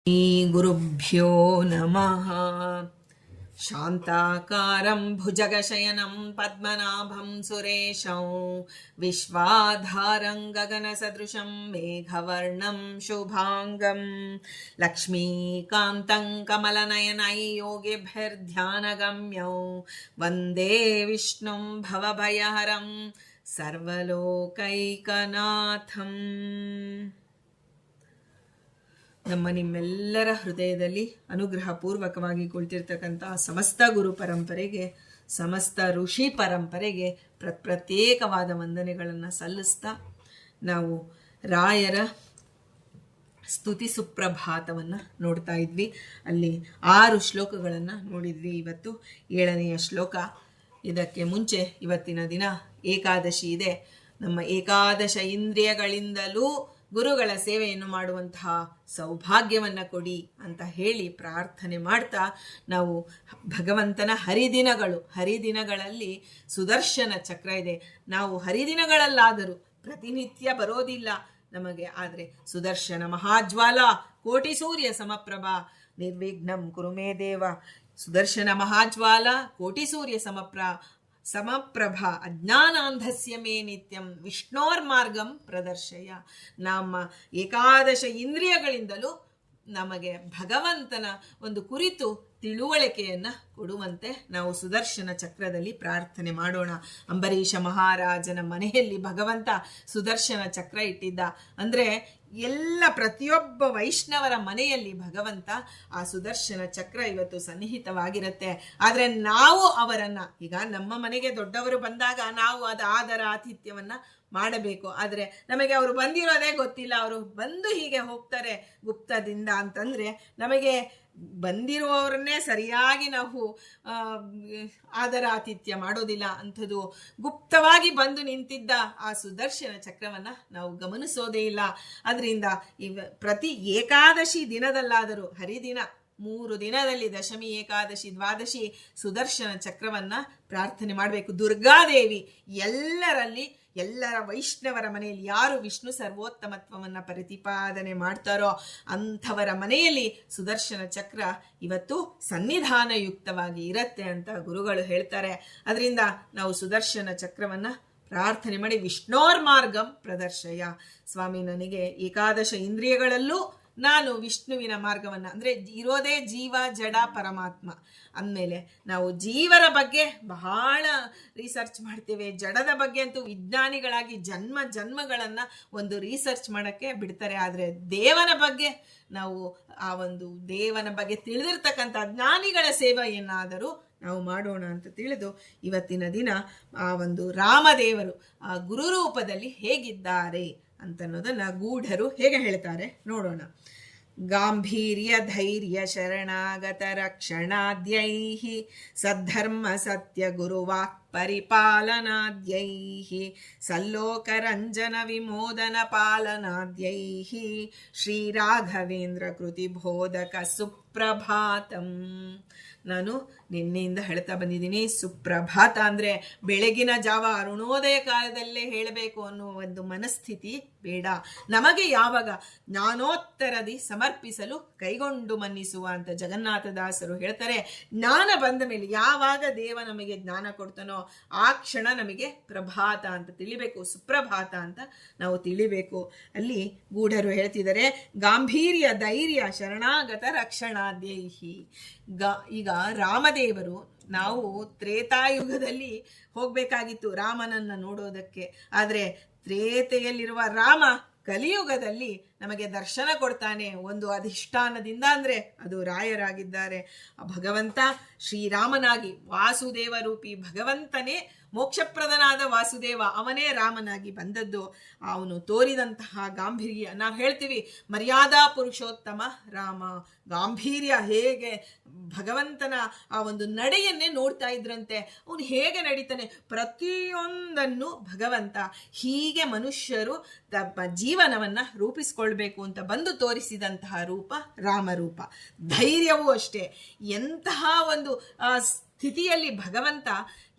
श्रीगुरुभ्यो नमः। शान्ताकारं भुजगशयनं पद्मनाभं सुरेशं विश्वाधारं गगनसदृशं मेघवर्णं शुभांगं लक्ष्मीकान्तं कमलनयनै योगिभिर्ध्यानगम्यं वन्दे विष्णुं भवभयहरं सर्वलोकैकनाथम्. ನಿಮ್ಮೆಲ್ಲರ ಹೃದಯದಲ್ಲಿ ಅನುಗ್ರಹಪೂರ್ವಕವಾಗಿ ಕುಳಿತಿರ್ತಕ್ಕಂಥ ಸಮಸ್ತ ಗುರು ಪರಂಪರೆಗೆ, ಸಮಸ್ತ ಋಷಿ ಪರಂಪರೆಗೆ ಪ್ರತ್ಯೇಕವಾದ ವಂದನೆಗಳನ್ನು ಸಲ್ಲಿಸ್ತಾ ನಾವು ರಾಯರ ಸ್ತುತಿ ಸುಪ್ರಭಾತವನ್ನು ನೋಡ್ತಾ ಇದ್ವಿ. ಅಲ್ಲಿ 6 ಶ್ಲೋಕಗಳನ್ನು ನೋಡಿದ್ವಿ. ಇವತ್ತು 7ನೆಯ ಶ್ಲೋಕ. ಇದಕ್ಕೆ ಮುಂಚೆ ಇವತ್ತಿನ ದಿನ ಏಕಾದಶಿ ಇದೆ. ನಮ್ಮ ಏಕಾದಶ ಇಂದ್ರಿಯಗಳಿಂದಲೂ ಗುರುಗಳ ಸೇವೆಯನ್ನು ಮಾಡುವಂತಹ ಸೌಭಾಗ್ಯವನ್ನು ಕೊಡಿ ಅಂತ ಹೇಳಿ ಪ್ರಾರ್ಥನೆ ಮಾಡ್ತಾ ನಾವು ಭಗವಂತನ ಹರಿದಿನಗಳಲ್ಲಿ ಸುದರ್ಶನ ಚಕ್ರ ಇದೆ. ನಾವು ಹರಿದಿನಗಳಲ್ಲಾದರೂ ಪ್ರತಿನಿತ್ಯ ಬರೋದಿಲ್ಲ ನಮಗೆ, ಆದರೆ ಸುದರ್ಶನ ಮಹಾಜ್ವಾಲ ಕೋಟಿ ಸೂರ್ಯ ಸಮಪ್ರಭಾ ನಿರ್ವಿಘ್ನಂ ಕುರುಮೇ ದೇವ. ಸುದರ್ಶನ ಮಹಾಜ್ವಾಲ ಕೋಟಿ ಸೂರ್ಯ ಸಮಪ್ರಭಾ ಅಜ್ಞಾನಾಂಧಸ್ಯ ಮೇ ನಿತ್ಯಂ ವಿಷ್ಣೋರ್ಮಾರ್ಗಂ ಪ್ರದರ್ಶಯ. ನಮ್ಮ ಏಕಾದಶ ಇಂದ್ರಿಯಗಳಿಂದಲೂ ನಮಗೆ ಭಗವಂತನ ಒಂದು ಕುರಿತು ತಿಳುವಳಿಕೆಯನ್ನು ಕೊಡುವಂತೆ ನಾವು ಸುದರ್ಶನ ಚಕ್ರದಲ್ಲಿ ಪ್ರಾರ್ಥನೆ ಮಾಡೋಣ. ಅಂಬರೀಷ ಮಹಾರಾಜನ ಮನೆಯಲ್ಲಿ ಭಗವಂತ ಸುದರ್ಶನ ಚಕ್ರ ಇಟ್ಟಿದ್ದ ಅಂದರೆ ಪ್ರತಿಯೊಬ್ಬ ವೈಷ್ಣವರ ಮನೆಯಲ್ಲಿ ಭಗವಂತ ಆ ಸುದರ್ಶನ ಚಕ್ರ ಇವತ್ತು ಸನ್ನಿಹಿತವಾಗಿರುತ್ತೆ. ಆದರೆ ನಾವು ಅವರನ್ನು, ಈಗ ನಮ್ಮ ಮನೆಗೆ ದೊಡ್ಡವರು ಬಂದಾಗ ನಾವು ಅದು ಆದರ ಆತಿಥ್ಯವನ್ನು ಮಾಡಬೇಕು. ಆದರೆ ನಮಗೆ ಅವರು ಬಂದಿರೋದೇ ಗೊತ್ತಿಲ್ಲ, ಅವರು ಬಂದು ಹೀಗೆ ಹೋಗ್ತಾರೆ ಗುಪ್ತದಿಂದ ಅಂತಂದರೆ ನಮಗೆ ಬಂದಿರುವವರನ್ನೇ ಸರಿಯಾಗಿ ನಾವು ಆದರ ಆತಿಥ್ಯ ಮಾಡೋದಿಲ್ಲ. ಅಂಥದ್ದು ಗುಪ್ತವಾಗಿ ಬಂದು ನಿಂತಿದ್ದ ಆ ಸುದರ್ಶನ ಚಕ್ರವನ್ನು ನಾವು ಗಮನಿಸೋದೇ ಇಲ್ಲ. ಅದರಿಂದ ಪ್ರತಿ ಏಕಾದಶಿ ದಿನದಲ್ಲಾದರೂ, ಹರಿದಿನ 3 ದಿನದಲ್ಲಿ ದಶಮಿ, ಏಕಾದಶಿ, ದ್ವಾದಶಿ ಸುದರ್ಶನ ಚಕ್ರವನ್ನು ಪ್ರಾರ್ಥನೆ ಮಾಡಬೇಕು. ದುರ್ಗಾದೇವಿ ಎಲ್ಲರ ವೈಷ್ಣವರ ಮನೆಯಲ್ಲಿ ಯಾರು ವಿಷ್ಣು ಸರ್ವೋತ್ತಮತ್ವವನ್ನು ಪ್ರತಿಪಾದನೆ ಮಾಡ್ತಾರೋ ಅಂಥವರ ಮನೆಯಲ್ಲಿ ಸುದರ್ಶನ ಚಕ್ರ ಇವತ್ತು ಸನ್ನಿಧಾನಯುಕ್ತವಾಗಿ ಇರುತ್ತೆ ಅಂತ ಗುರುಗಳು ಹೇಳ್ತಾರೆ. ಅದರಿಂದ ನಾವು ಸುದರ್ಶನ ಚಕ್ರವನ್ನು ಪ್ರಾರ್ಥನೆ ಮಾಡಿ ವಿಷ್ಣೋರ್ಮಾರ್ಗಂ ಪ್ರದರ್ಶಯ. ಸ್ವಾಮಿ, ನನಗೆ ಏಕಾದಶ ಇಂದ್ರಿಯಗಳಲ್ಲೂ ನಾನು ವಿಷ್ಣುವಿನ ಮಾರ್ಗವನ್ನು, ಅಂದರೆ ಇರೋದೇ ಜೀವ ಜಡ ಪರಮಾತ್ಮ ಅಂದಮೇಲೆ ನಾವು ಜೀವರ ಬಗ್ಗೆ ಬಹಳ ರಿಸರ್ಚ್ ಮಾಡ್ತೇವೆ. ಜಡದ ಬಗ್ಗೆ ಅಂತೂ ವಿಜ್ಞಾನಿಗಳಾಗಿ ಜನ್ಮಗಳನ್ನು ಒಂದು ರಿಸರ್ಚ್ ಮಾಡೋಕ್ಕೆ ಬಿಡ್ತಾರೆ. ಆದರೆ ದೇವನ ಬಗ್ಗೆ ನಾವು ಆ ಒಂದು ದೇವನ ಬಗ್ಗೆ ತಿಳಿದಿರ್ತಕ್ಕಂಥ ಜ್ಞಾನಿಗಳ ಸೇವೆಯನ್ನಾದರೂ ನಾವು ಮಾಡೋಣ ಅಂತ ತಿಳಿದು ಇವತ್ತಿನ ದಿನ ಆ ಒಂದು ರಾಮದೇವರು ಆ ಗುರುರೂಪದಲ್ಲಿ ಹೇಗಿದ್ದಾರೆ ಅಂತನ್ನೋದನ್ನು ಗೂಢರು ಹೇಗೆ ಹೇಳ್ತಾರೆ ನೋಡೋಣ. ಗಾಂಭೀರ್ಯ ಧೈರ್ಯ ಶರಣಾಗತ ರಕ್ಷಣಾದ್ಯೈಃ ಸದ್ಧರ್ಮ ಸತ್ಯ ಗುರುವಾಕ್ ಪರಿಪಾಲನಾದ್ಯೈಃ ಸಲ್ಲೋಕರಂಜನ ವಿಮೋದನ ಪಾಲನಾದ್ಯೈಃ ಶ್ರೀರಾಘವೇಂದ್ರ ಕೃತಿ ಬೋಧಕ ಸುಪ್ರಭಾತಂ. ನಾನು ನಿನ್ನೆಯಿಂದ ಹೇಳ್ತಾ ಬಂದಿದ್ದೀನಿ, ಸುಪ್ರಭಾತ ಅಂದರೆ ಬೆಳಗಿನ ಜಾವ ಅರುಣೋದಯ ಕಾಲದಲ್ಲೇ ಹೇಳಬೇಕು ಅನ್ನುವ ಒಂದು ಮನಸ್ಥಿತಿ ಬೇಡ. ನಮಗೆ ಯಾವಾಗ ಜ್ಞಾನೋತ್ತರದಿ ಸಮರ್ಪಿಸಲು ಕೈಗೊಂಡು ಮನ್ನಿಸುವ ಅಂತ ಜಗನ್ನಾಥದಾಸರು ಹೇಳ್ತಾರೆ. ಜ್ಞಾನ ಬಂದ ಮೇಲೆ ಯಾವಾಗ ದೇವ ನಮಗೆ ಜ್ಞಾನ ಕೊಡ್ತಾನೋ ಆ ಕ್ಷಣ ನಮಗೆ ಪ್ರಭಾತ ಅಂತ ತಿಳಿಬೇಕು, ಸುಪ್ರಭಾತ ಅಂತ ನಾವು ತಿಳಿಬೇಕು. ಅಲ್ಲಿ ಗೂಢರು ಹೇಳ್ತಿದ್ದಾರೆ, ಗಾಂಭೀರ್ಯ ಧೈರ್ಯ ಶರಣಾಗತ ರಕ್ಷಣಾದ್ಯೈಹಿ. ಈಗ ರಾಮದೇವರು, ನಾವು ತ್ರೇತಾಯುಗದಲ್ಲಿ ಹೋಗಬೇಕಾಗಿತ್ತು ರಾಮನನ್ನು ನೋಡೋದಕ್ಕೆ, ಆದರೆ ತ್ರೇತೆಯಲ್ಲಿರುವ ರಾಮ ಕಲಿಯುಗದಲ್ಲಿ ನಮಗೆ ದರ್ಶನ ಕೊಡ್ತಾನೆ ಒಂದು ಅಧಿಷ್ಠಾನದಿಂದ, ಅಂದರೆ ಅದು ರಾಯರಾಗಿದ್ದಾರೆ. ಭಗವಂತ ಶ್ರೀರಾಮನಾಗಿ ವಾಸುದೇವ ರೂಪಿ ಭಗವಂತನೇ ಮೋಕ್ಷಪ್ರದನಾದ ವಾಸುದೇವ, ಅವನೇ ರಾಮನಾಗಿ ಬಂದದ್ದು. ಅವನು ತೋರಿದಂತಹ ಗಾಂಭೀರ್ಯ, ನಾವು ಹೇಳ್ತೀವಿ ಮರ್ಯಾದಾ ಪುರುಷೋತ್ತಮ ರಾಮ. ಗಾಂಭೀರ್ಯ ಹೇಗೆ ಭಗವಂತನ ಆ ಒಂದು ನಡೆಯನ್ನೇ ನೋಡ್ತಾ ಇದ್ರಂತೆ. ಅವನು ಹೇಗೆ ನಡೀತಾನೆ, ಪ್ರತಿಯೊಂದನ್ನು ಭಗವಂತ ಹೀಗೆ ಮನುಷ್ಯರು ತಮ್ಮ ಜೀವನವನ್ನು ರೂಪಿಸ್ಕೊಳ್ಬೇಕು ಅಂತ ಬಂದು ತೋರಿಸಿದಂತಹ ರೂಪ ರಾಮರೂಪ. ಧೈರ್ಯವೂ ಅಷ್ಟೇ, ಎಂತಹ ಒಂದು ಸ್ಥಿತಿಯಲ್ಲಿ ಭಗವಂತ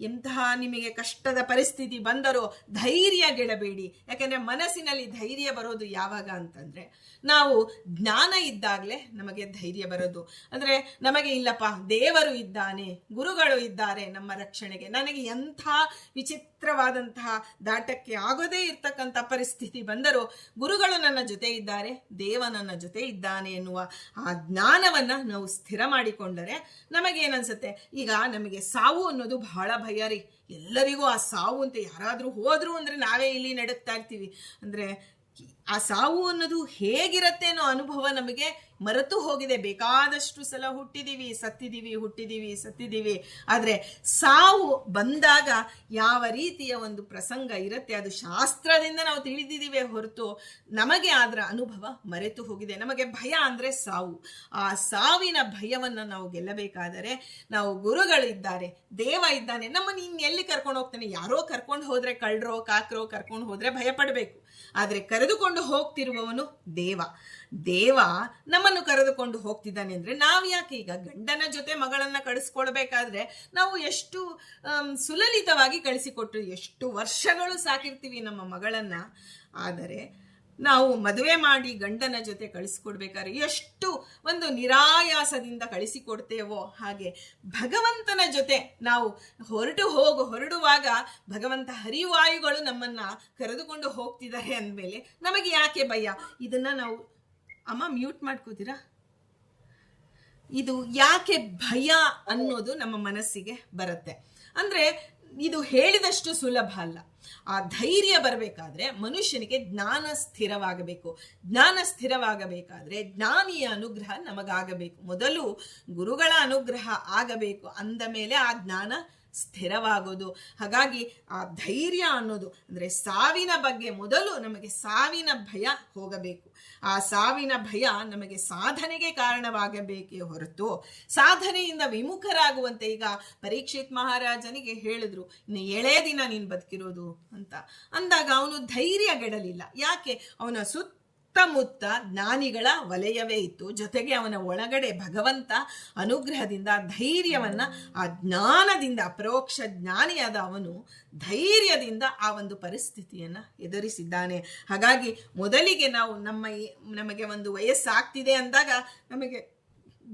ಎಂತಹ ನಿಮಗೆ ಕಷ್ಟದ ಪರಿಸ್ಥಿತಿ ಬಂದರೂ ಧೈರ್ಯಗೆಡಬೇಡಿ. ಯಾಕೆಂದರೆ ಮನಸ್ಸಿನಲ್ಲಿ ಧೈರ್ಯ ಬರೋದು ಯಾವಾಗ ಅಂತಂದರೆ ನಾವು ಜ್ಞಾನ ಇದ್ದಾಗಲೇ ನಮಗೆ ಧೈರ್ಯ ಬರೋದು. ಅಂದರೆ ನಮಗೆ ಇಲ್ಲಪ್ಪ ದೇವರು ಇದ್ದಾನೆ, ಗುರುಗಳು ಇದ್ದಾರೆ ನಮ್ಮ ರಕ್ಷಣೆಗೆ, ನನಗೆ ಎಂಥ ವಿಚಿತ್ರವಾದಂತಹ ದಾಟಕ್ಕೆ ಆಗೋದೇ ಇರ್ತಕ್ಕಂಥ ಪರಿಸ್ಥಿತಿ ಬಂದರೂ ಗುರುಗಳು ನನ್ನ ಜೊತೆ ಇದ್ದಾರೆ, ದೇವ ನನ್ನ ಜೊತೆ ಇದ್ದಾನೆ ಎನ್ನುವ ಆ ಜ್ಞಾನವನ್ನು ನಾವು ಸ್ಥಿರ ಮಾಡಿಕೊಂಡರೆ ನಮಗೇನನ್ಸುತ್ತೆ, ಈಗ ನಮಗೆ ಸಾವು ಅನ್ನೋದು ಬಹಳ ಭಯ ರೀ. ಎಲ್ಲರಿಗೂ ಆ ಸಾವು ಅಂತ ಯಾರಾದರೂ ಹೋದ್ರು ಅಂದರೆ ನಾವೇ ಇಲ್ಲಿ ನಡುಕ್ತಾ ಇರ್ತೀವಿ. ಅಂದರೆ ಆ ಸಾವು ಅನ್ನೋದು ಹೇಗಿರತ್ತೆ ಅನ್ನೋ ಅನುಭವ ನಮಗೆ ಮರೆತು ಹೋಗಿದೆ. ಬೇಕಾದಷ್ಟು ಸಲ ಸತ್ತಿದ್ದೀವಿ. ಆದರೆ ಸಾವು ಬಂದಾಗ ಯಾವ ರೀತಿಯ ಒಂದು ಪ್ರಸಂಗ ಇರುತ್ತೆ ಅದು ಶಾಸ್ತ್ರದಿಂದ ನಾವು ತಿಳಿದಿದ್ದೀವಿ ಹೊರತು ನಮಗೆ ಅದರ ಅನುಭವ ಮರೆತು ಹೋಗಿದೆ. ನಮಗೆ ಭಯ ಅಂದರೆ ಸಾವು. ಆ ಸಾವಿನ ಭಯವನ್ನು ನಾವು ಗೆಲ್ಲಬೇಕಾದರೆ ನಾವು ಗುರುಗಳಿದ್ದಾರೆ, ದೇವ ಇದ್ದಾನೆ, ನಮ್ಮನ್ನು ಇನ್ನೆಲ್ಲಿ ಕರ್ಕೊಂಡು ಹೋಗ್ತಾನೆ. ಯಾರೋ ಕರ್ಕೊಂಡು ಹೋದರೆ, ಕಳ್ಳರೋ ಕಾಕರೋ ಕರ್ಕೊಂಡು ಹೋದರೆ ಭಯ ಪಡಬೇಕು. ಆದರೆ ಕರೆದುಕೊಂಡು ಹೋಗ್ತಿರುವವನು ದೇವ ನಮ್ಮನ್ನು ಕರೆದುಕೊಂಡು ಹೋಗ್ತಿದ್ದಾನೆ ಅಂದರೆ ನಾವು ಯಾಕೆ ಈಗ ಗಂಡನ ಜೊತೆ ಮಗಳನ್ನ ಕಳಿಸ್ಕೊಳ್ಬೇಕಾದ್ರೆ ನಾವು ಎಷ್ಟು ಸುಲಲಿತವಾಗಿ ಕಳಿಸಿಕೊಟ್ರು, ಎಷ್ಟು ವರ್ಷಗಳು ಸಾಕಿರ್ತೀವಿ ನಮ್ಮ ಮಗಳನ್ನ. ಆದರೆ ನಾವು ಮದುವೆ ಮಾಡಿ ಗಂಡನ ಜೊತೆ ಕಳಿಸ್ಕೊಡ್ಬೇಕಾದ್ರೆ ಎಷ್ಟು ಒಂದು ನಿರಾಯಾಸದಿಂದ ಕಳಿಸಿಕೊಡ್ತೇವೋ ಹಾಗೆ ಭಗವಂತನ ಜೊತೆ ನಾವು ಹೊರಡುವಾಗ ಭಗವಂತ ಹರಿವಾಯುಗಳು ನಮ್ಮನ್ನ ಕರೆದುಕೊಂಡು ಹೋಗ್ತಿದ್ದಾರೆ ಅಂದಮೇಲೆ ನಮಗೆ ಯಾಕೆ ಭಯ? ಇದನ್ನ ನಾವು ಅಮ್ಮ ಮ್ಯೂಟ್ ಮಾಡ್ಕೋತೀರಾ? ಇದು ಯಾಕೆ ಭಯ ಅನ್ನೋದು ನಮ್ಮ ಮನಸ್ಸಿಗೆ ಬರುತ್ತೆ. ಅಂದ್ರೆ ಇದು ಹೇಳಿದಷ್ಟು ಸುಲಭ ಅಲ್ಲ. ಆ ಧೈರ್ಯ ಬರಬೇಕಾದ್ರೆ ಮನುಷ್ಯನಿಗೆ ಜ್ಞಾನ ಸ್ಥಿರವಾಗಬೇಕಾದ್ರೆ ಜ್ಞಾನಿಯ ಅನುಗ್ರಹ ನಮಗಾಗಬೇಕು. ಮೊದಲು ಗುರುಗಳ ಅನುಗ್ರಹ ಆಗಬೇಕು, ಅಂದ ಮೇಲೆ ಆ ಜ್ಞಾನ ಸ್ಥಿರವಾಗೋದು. ಹಾಗಾಗಿ ಆ ಧೈರ್ಯ ಅನ್ನೋದು ಅಂದರೆ ಸಾವಿನ ಬಗ್ಗೆ ಮೊದಲು ನಮಗೆ ಸಾವಿನ ಭಯ ಹೋಗಬೇಕು. ಆ ಸಾವಿನ ಭಯ ನಮಗೆ ಸಾಧನೆಗೆ ಕಾರಣವಾಗಬೇಕೇ ಹೊರತು ಸಾಧನೆಯಿಂದ ವಿಮುಖರಾಗುವಂತೆ. ಈಗ ಪರೀಕ್ಷಿತ್ ಮಹಾರಾಜನಿಗೆ ಹೇಳಿದ್ರು, ಇನ್ನು 7 ದಿನ ನೀನು ಬದುಕಿರೋದು ಅಂತ ಅಂದಾಗ ಅವನು ಧೈರ್ಯಗೆಡಲಿಲ್ಲ. ಯಾಕೆ? ಅವನ ಸುತ್ತಮುತ್ತ ಜ್ಞಾನಿಗಳ ವಲಯವೇ ಇತ್ತು, ಜೊತೆಗೆ ಅವನ ಒಳಗಡೆ ಭಗವಂತ ಅನುಗ್ರಹದಿಂದ ಧೈರ್ಯವನ್ನ, ಆ ಜ್ಞಾನದಿಂದ, ಅಪರೋಕ್ಷ ಜ್ಞಾನಿಯಾದ ಅವನು ಧೈರ್ಯದಿಂದ ಆ ಒಂದು ಪರಿಸ್ಥಿತಿಯನ್ನ ಎದುರಿಸಿದ್ದಾನೆ. ಹಾಗಾಗಿ ಮೊದಲಿಗೆ ನಾವು ನಮಗೆ ಒಂದು ವಯಸ್ಸಾಗ್ತಿದೆ ಅಂದಾಗ ನಮಗೆ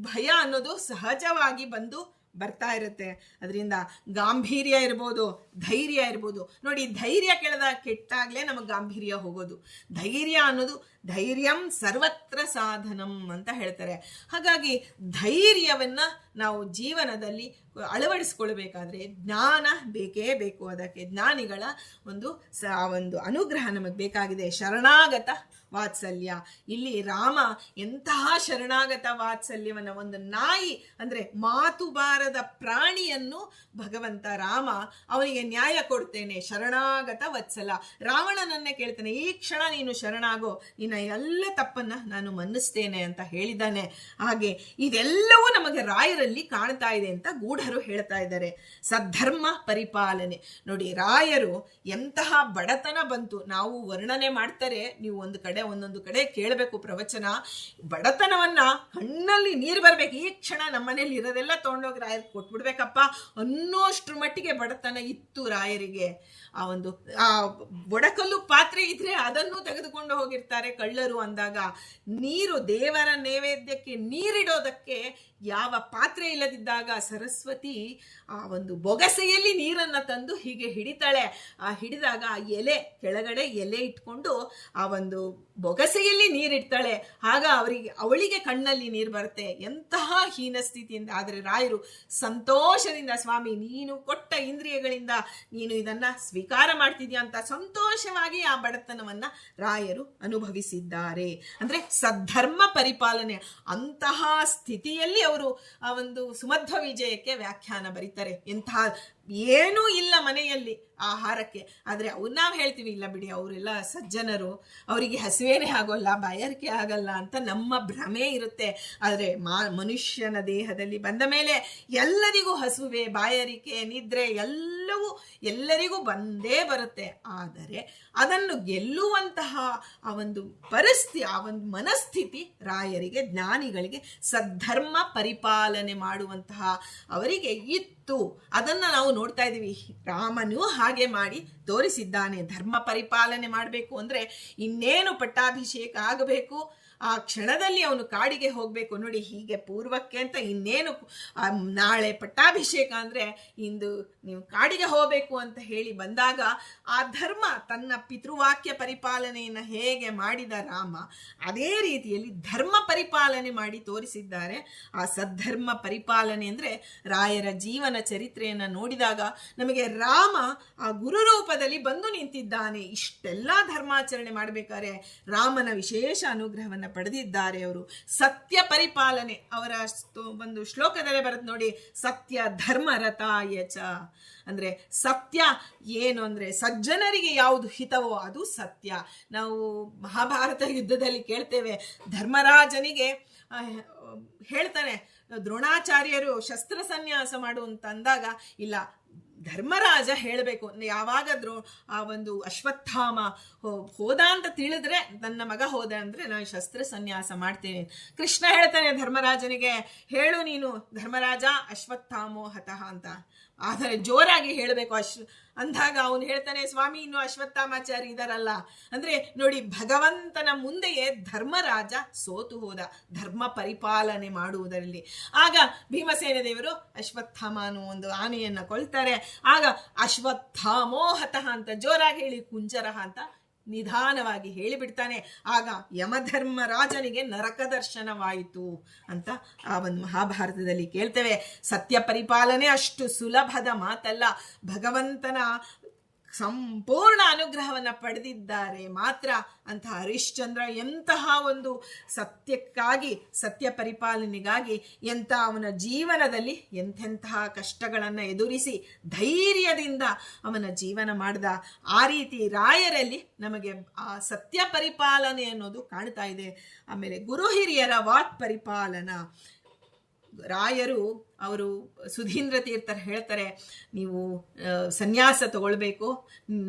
ಭಯ ಅನ್ನೋದು ಸಹಜವಾಗಿ ಬರ್ತಾ ಇರುತ್ತೆ. ಅದರಿಂದ ಗಾಂಭೀರ್ಯ ಇರ್ಬೋದು, ಧೈರ್ಯ ಇರ್ಬೋದು. ನೋಡಿ, ಧೈರ್ಯ ಕೆಟ್ಟಾಗ್ಲೇ ನಮಗೆ ಗಾಂಭೀರ್ಯ ಹೋಗೋದು. ಧೈರ್ಯ ಅನ್ನೋದು ಧೈರ್ಯಂ ಸರ್ವತ್ರ ಸಾಧನಂ ಅಂತ ಹೇಳ್ತಾರೆ. ಹಾಗಾಗಿ ಧೈರ್ಯವನ್ನ ನಾವು ಜೀವನದಲ್ಲಿ ಅಳವಡಿಸ್ಕೊಳ್ಬೇಕಾದ್ರೆ ಜ್ಞಾನ ಬೇಕೇ ಬೇಕು. ಅದಕ್ಕೆ ಜ್ಞಾನಿಗಳ ಒಂದು ಅನುಗ್ರಹ ನಮಗೆ ಬೇಕಾಗಿದೆ. ಶರಣಾಗತ ವಾತ್ಸಲ್ಯ. ಇಲ್ಲಿ ರಾಮ ಎಂತಹ ಶರಣಾಗತ ವಾತ್ಸಲ್ಯವನ್ನ, ಒಂದು ನಾಯಿ ಅಂದ್ರೆ ಮಾತು ಬಾರದ ಪ್ರಾಣಿಯನ್ನು ಭಗವಂತ ರಾಮ ಅವನಿಗೆ ನ್ಯಾಯ ಕೊಡ್ತೇನೆ, ಶರಣಾಗತ ವತ್ಸಲ. ರಾವಣನನ್ನೇ ಕೇಳ್ತಾನೆ, ಈ ಕ್ಷಣ ನೀನು ಶರಣಾಗೋ, ನಿನ್ನ ಎಲ್ಲ ತಪ್ಪನ್ನ ನಾನು ಮನ್ನಿಸ್ತೇನೆ ಅಂತ ಹೇಳಿದ್ದಾನೆ. ಹಾಗೆ ಇದೆಲ್ಲವೂ ನಮಗೆ ರಾಯರಲ್ಲಿ ಕಾಣ್ತಾ ಇದೆ ಅಂತ ಗೂಢರು ಹೇಳ್ತಾ ಇದ್ದಾರೆ. ಸದ್ಧರ್ಮ ಪರಿಪಾಲನೆ. ನೋಡಿ, ರಾಯರು ಎಂತಹ ಬಡತನ ಬಂತು, ನಾವು ವರ್ಣನೆ ಮಾಡ್ತಾರೆ, ನೀವು ಒಂದೊಂದು ಕಡೆ ಕೇಳಬೇಕು ಪ್ರವಚನ. ಬಡತನವನ್ನ ಕಣ್ಣಲ್ಲಿ ನೀರು ಬರ್ಬೇಕು, ಈ ಕ್ಷಣ ನಮ್ಮನೇಲಿ ಇರೋದೆಲ್ಲ ತಗೊಂಡೋಗಿ ರಾಯರ್ ಕೊಟ್ಬಿಡ್ಬೇಕಪ್ಪ ಅನ್ನೋಷ್ಟ್ರ ಮಟ್ಟಿಗೆ ಬಡತನ ಇತ್ತು ರಾಯರಿಗೆ. ಆ ಬೊಡಕಲ್ಲು ಪಾತ್ರೆ ಇದ್ರೆ ಅದನ್ನು ತೆಗೆದುಕೊಂಡು ಹೋಗಿರ್ತಾರೆ ಕಳ್ಳರು ಅಂದಾಗ. ನೀರು, ದೇವರ ನೈವೇದ್ಯಕ್ಕೆ ನೀರಿಡೋದಕ್ಕೆ ಯಾವ ಪಾತ್ರೆ ಇಲ್ಲದಿದ್ದಾಗ ಸರಸ್ವತಿ ಆ ಒಂದು ಬೊಗಸೆಯಲ್ಲಿ ನೀರನ್ನ ತಂದು ಹೀಗೆ ಹಿಡಿತಾಳೆ. ಆ ಹಿಡಿದಾಗ ಆ ಕೆಳಗಡೆ ಎಲೆ ಇಟ್ಕೊಂಡು ಆ ಒಂದು ಬೊಗಸೆಯಲ್ಲಿ ನೀರಿಡ್ತಾಳೆ. ಆಗ ಅವಳಿಗೆ ಕಣ್ಣಲ್ಲಿ ನೀರು ಬರುತ್ತೆ. ಎಂತಹ ಹೀನ ಸ್ಥಿತಿಯಿಂದ. ಆದರೆ ರಾಯರು ಸಂತೋಷದಿಂದ, ಸ್ವಾಮಿ ನೀನು ಕೊಟ್ಟ ಇಂದ್ರಿಯಗಳಿಂದ ನೀನು ಇದನ್ನ ಸ್ವೀಕಾರ ಮಾಡ್ತಿದ್ಯಾ ಅಂತ ಸಂತೋಷವಾಗಿ ಆ ಬಡತನವನ್ನ ರಾಯರು ಅನುಭವಿಸಿದ್ದಾರೆ. ಅಂದ್ರೆ ಸದ್ಧರ್ಮ ಪರಿಪಾಲನೆ. ಅಂತಹ ಸ್ಥಿತಿಯಲ್ಲಿ ಅವರು ಆ ಒಂದು ಸುಮಧ್ವ ವಿಜಯಕ್ಕೆ ವ್ಯಾಖ್ಯಾನ ಬರೀತಾರೆ. ಎಂತಹ ಏನೂ ಇಲ್ಲ ಮನೆಯಲ್ಲಿ ಆಹಾರಕ್ಕೆ, ಆದರೆ ನಾವು ಹೇಳ್ತೀವಿ ಇಲ್ಲ ಬಿಡಿ ಅವರೆಲ್ಲ ಸಜ್ಜನರು, ಅವರಿಗೆ ಹಸಿವೇನೆ ಆಗೋಲ್ಲ, ಬಾಯಾರಿಕೆ ಆಗಲ್ಲ ಅಂತ ನಮ್ಮ ಭ್ರಮೆ ಇರುತ್ತೆ. ಆದರೆ ಮನುಷ್ಯನ ದೇಹದಲ್ಲಿ ಬಂದ ಮೇಲೆ ಎಲ್ಲರಿಗೂ ಹಸುವೆ, ಬಾಯಾರಿಕೆ, ನಿದ್ರೆ ಎಲ್ಲ ಎಲ್ಲವೂ ಎಲ್ಲರಿಗೂ ಬಂದೇ ಬರುತ್ತೆ. ಆದರೆ ಅದನ್ನು ಗೆಲ್ಲುವಂತಹ ಆ ಒಂದು ಪರಿಸ್ಥಿತಿ, ಆ ಒಂದು ಮನಸ್ಥಿತಿ ರಾಯರಿಗೆ, ಜ್ಞಾನಿಗಳಿಗೆ, ಸದ್ಧರ್ಮ ಪರಿಪಾಲನೆ ಮಾಡುವಂತಹ ಅವರಿಗೆ ಇತ್ತು. ಅದನ್ನ ನಾವು ನೋಡ್ತಾ ಇದ್ದೀವಿ. ರಾಮನು ಹಾಗೆ ಮಾಡಿ ತೋರಿಸಿದ್ದಾನೆ. ಧರ್ಮ ಪರಿಪಾಲನೆ ಮಾಡಬೇಕು ಅಂದ್ರೆ ಇನ್ನೇನು ಪಟ್ಟಾಭಿಷೇಕ ಆಗಬೇಕು, ಆ ಕ್ಷಣದಲ್ಲಿ ಅವನು ಕಾಡಿಗೆ ಹೋಗಬೇಕು. ನೋಡಿ, ಹೀಗೆ ಪೂರ್ವಕ್ಕೆ ಅಂತ ಇನ್ನೇನು ನಾಳೆ ಪಟ್ಟಾಭಿಷೇಕ ಅಂದ್ರೆ ಇಂದು ನೀವು ಕಾಡಿಗೆ ಹೋಗಬೇಕು ಅಂತ ಹೇಳಿ ಬಂದಾಗ ಆ ಧರ್ಮ, ತನ್ನ ಪಿತೃವಾಕ್ಯ ಪರಿಪಾಲನೆಯನ್ನು ಹೇಗೆ ಮಾಡಿದ ರಾಮ, ಅದೇ ರೀತಿಯಲ್ಲಿ ಧರ್ಮ ಪರಿಪಾಲನೆ ಮಾಡಿ ತೋರಿಸಿದ್ದಾರೆ. ಆ ಸದ್ಧರ್ಮ ಪರಿಪಾಲನೆ ಅಂದ್ರೆ ರಾಯರ ಜೀವನ ಚರಿತ್ರೆಯನ್ನು ನೋಡಿದಾಗ ನಮಗೆ ರಾಮ ಆ ಗುರು ರೂಪದಲ್ಲಿ ಬಂದು ನಿಂತಿದ್ದಾನೆ. ಇಷ್ಟೆಲ್ಲ ಧರ್ಮಾಚರಣೆ ಮಾಡಬೇಕಾದ್ರೆ ರಾಮನ ವಿಶೇಷ ಅನುಗ್ರಹವನ್ನು ಪಡೆದಿದ್ದಾರೆ ಅವರು. ಸತ್ಯ ಪರಿಪಾಲನೆ, ಅವರ ಒಂದು ಶ್ಲೋಕದಲ್ಲೇ ಬರುತ್ತೆ ನೋಡಿ, ಸತ್ಯ ಧರ್ಮ ರತಾಯಚ ಅಂದ್ರೆ ಸತ್ಯ ಏನು ಅಂದ್ರೆ ಸಜ್ಜನರಿಗೆ ಯಾವುದು ಹಿತವೋ ಅದು ಸತ್ಯ. ನಾವು ಮಹಾಭಾರತ ಯುದ್ಧದಲ್ಲಿ ಕೇಳ್ತೇವೆ, ಧರ್ಮರಾಜನಿಗೆ ಹೇಳ್ತಾನೆ ದ್ರೋಣಾಚಾರ್ಯರು ಶಸ್ತ್ರ ಸನ್ಯಾಸ ಮಾಡು ಅಂತ ಅಂದಾಗ, ಇಲ್ಲ ಧರ್ಮರಾಜ ಹೇಳಬೇಕು, ಯಾವಾಗಾದ್ರೂ ಆ ಒಂದು ಅಶ್ವತ್ಥಾಮ ಹೋದ ಅಂತ ತಿಳಿದ್ರೆ, ನನ್ನ ಮಗ ಹೋದ ಅಂದ್ರೆ ನಾನು ಶಸ್ತ್ರ ಸನ್ಯಾಸ ಮಾಡ್ತೇನೆ. ಕೃಷ್ಣ ಹೇಳ್ತಾನೆ ಧರ್ಮರಾಜನಿಗೆ, ಹೇಳು ನೀನು ಧರ್ಮರಾಜ ಅಶ್ವತ್ಥಾಮೋ ಹತಃ ಅಂತ. ಆದರೆ ಜೋರಾಗಿ ಹೇಳಬೇಕು. ಅಂದಾಗ ಅವನು ಹೇಳ್ತಾನೆ, ಸ್ವಾಮಿ ಇನ್ನು ಅಶ್ವತ್ಥಾಮಾಚಾರ್ಯ ಇದಾರಲ್ಲ. ಅಂದ್ರೆ ನೋಡಿ, ಭಗವಂತನ ಮುಂದೆಯೇ ಧರ್ಮರಾಜ ಸೋತು ಹೋದ ಧರ್ಮ ಪರಿಪಾಲನೆ ಮಾಡುವುದರಲ್ಲಿ. ಆಗ ಭೀಮಸೇನ ದೇವರು ಅಶ್ವತ್ಥಾಮ ಅನ್ನೋ ಒಂದು ಆನೆಯನ್ನ ಕೊಲ್ತಾರೆ. ಆಗ ಅಶ್ವತ್ಥಾಮೋಹತಃ ಅಂತ ಜೋರಾಗಿ ಹೇಳಿ ಕುಂಜರಹ ಅಂತ ನಿಧಾನವಾಗಿ ಹೇಳಿಬಿಡ್ತಾನೆ. ಆಗ ಯಮಧರ್ಮರಾಜನಿಗೆ ನರಕ ದರ್ಶನವಾಯಿತು ಅಂತ ಆ ಒಂದು ಮಹಾಭಾರತದಲ್ಲಿ ಕೇಳ್ತೇವೆ. ಸತ್ಯ ಪರಿಪಾಲನೆ ಅಷ್ಟು ಸುಲಭದ ಮಾತಲ್ಲ. ಭಗವಂತನ ಸಂಪೂರ್ಣ ಅನುಗ್ರಹವನ್ನು ಪಡೆದಿದ್ದಾರೆ ಮಾತ್ರ ಅಂತ ಹರಿಶ್ಚಂದ್ರ ಎಂತಹ ಒಂದು ಸತ್ಯಕ್ಕಾಗಿ, ಸತ್ಯ ಪರಿಪಾಲನೆಗಾಗಿ ಎಂಥ ಅವನ ಜೀವನದಲ್ಲಿ ಎಂಥೆಂತಹ ಕಷ್ಟಗಳನ್ನು ಎದುರಿಸಿ ಧೈರ್ಯದಿಂದ ಅವನ ಜೀವನ ಮಾಡ್ದ. ಆ ರೀತಿ ರಾಯರಲ್ಲಿ ನಮಗೆ ಆ ಸತ್ಯ ಪರಿಪಾಲನೆ ಅನ್ನೋದು ಕಾಣ್ತಾ ಇದೆ. ಆಮೇಲೆ ಗುರು ಹಿರಿಯರ ವಾಕ್ ಪರಿಪಾಲನಾ. ರಾಯರು ಅವರು ಸುಧೀಂದ್ರ ತೀರ್ಥರು ಹೇಳ್ತಾರೆ, ನೀವು ಸನ್ಯಾಸ ತಗೊಳ್ಬೇಕು,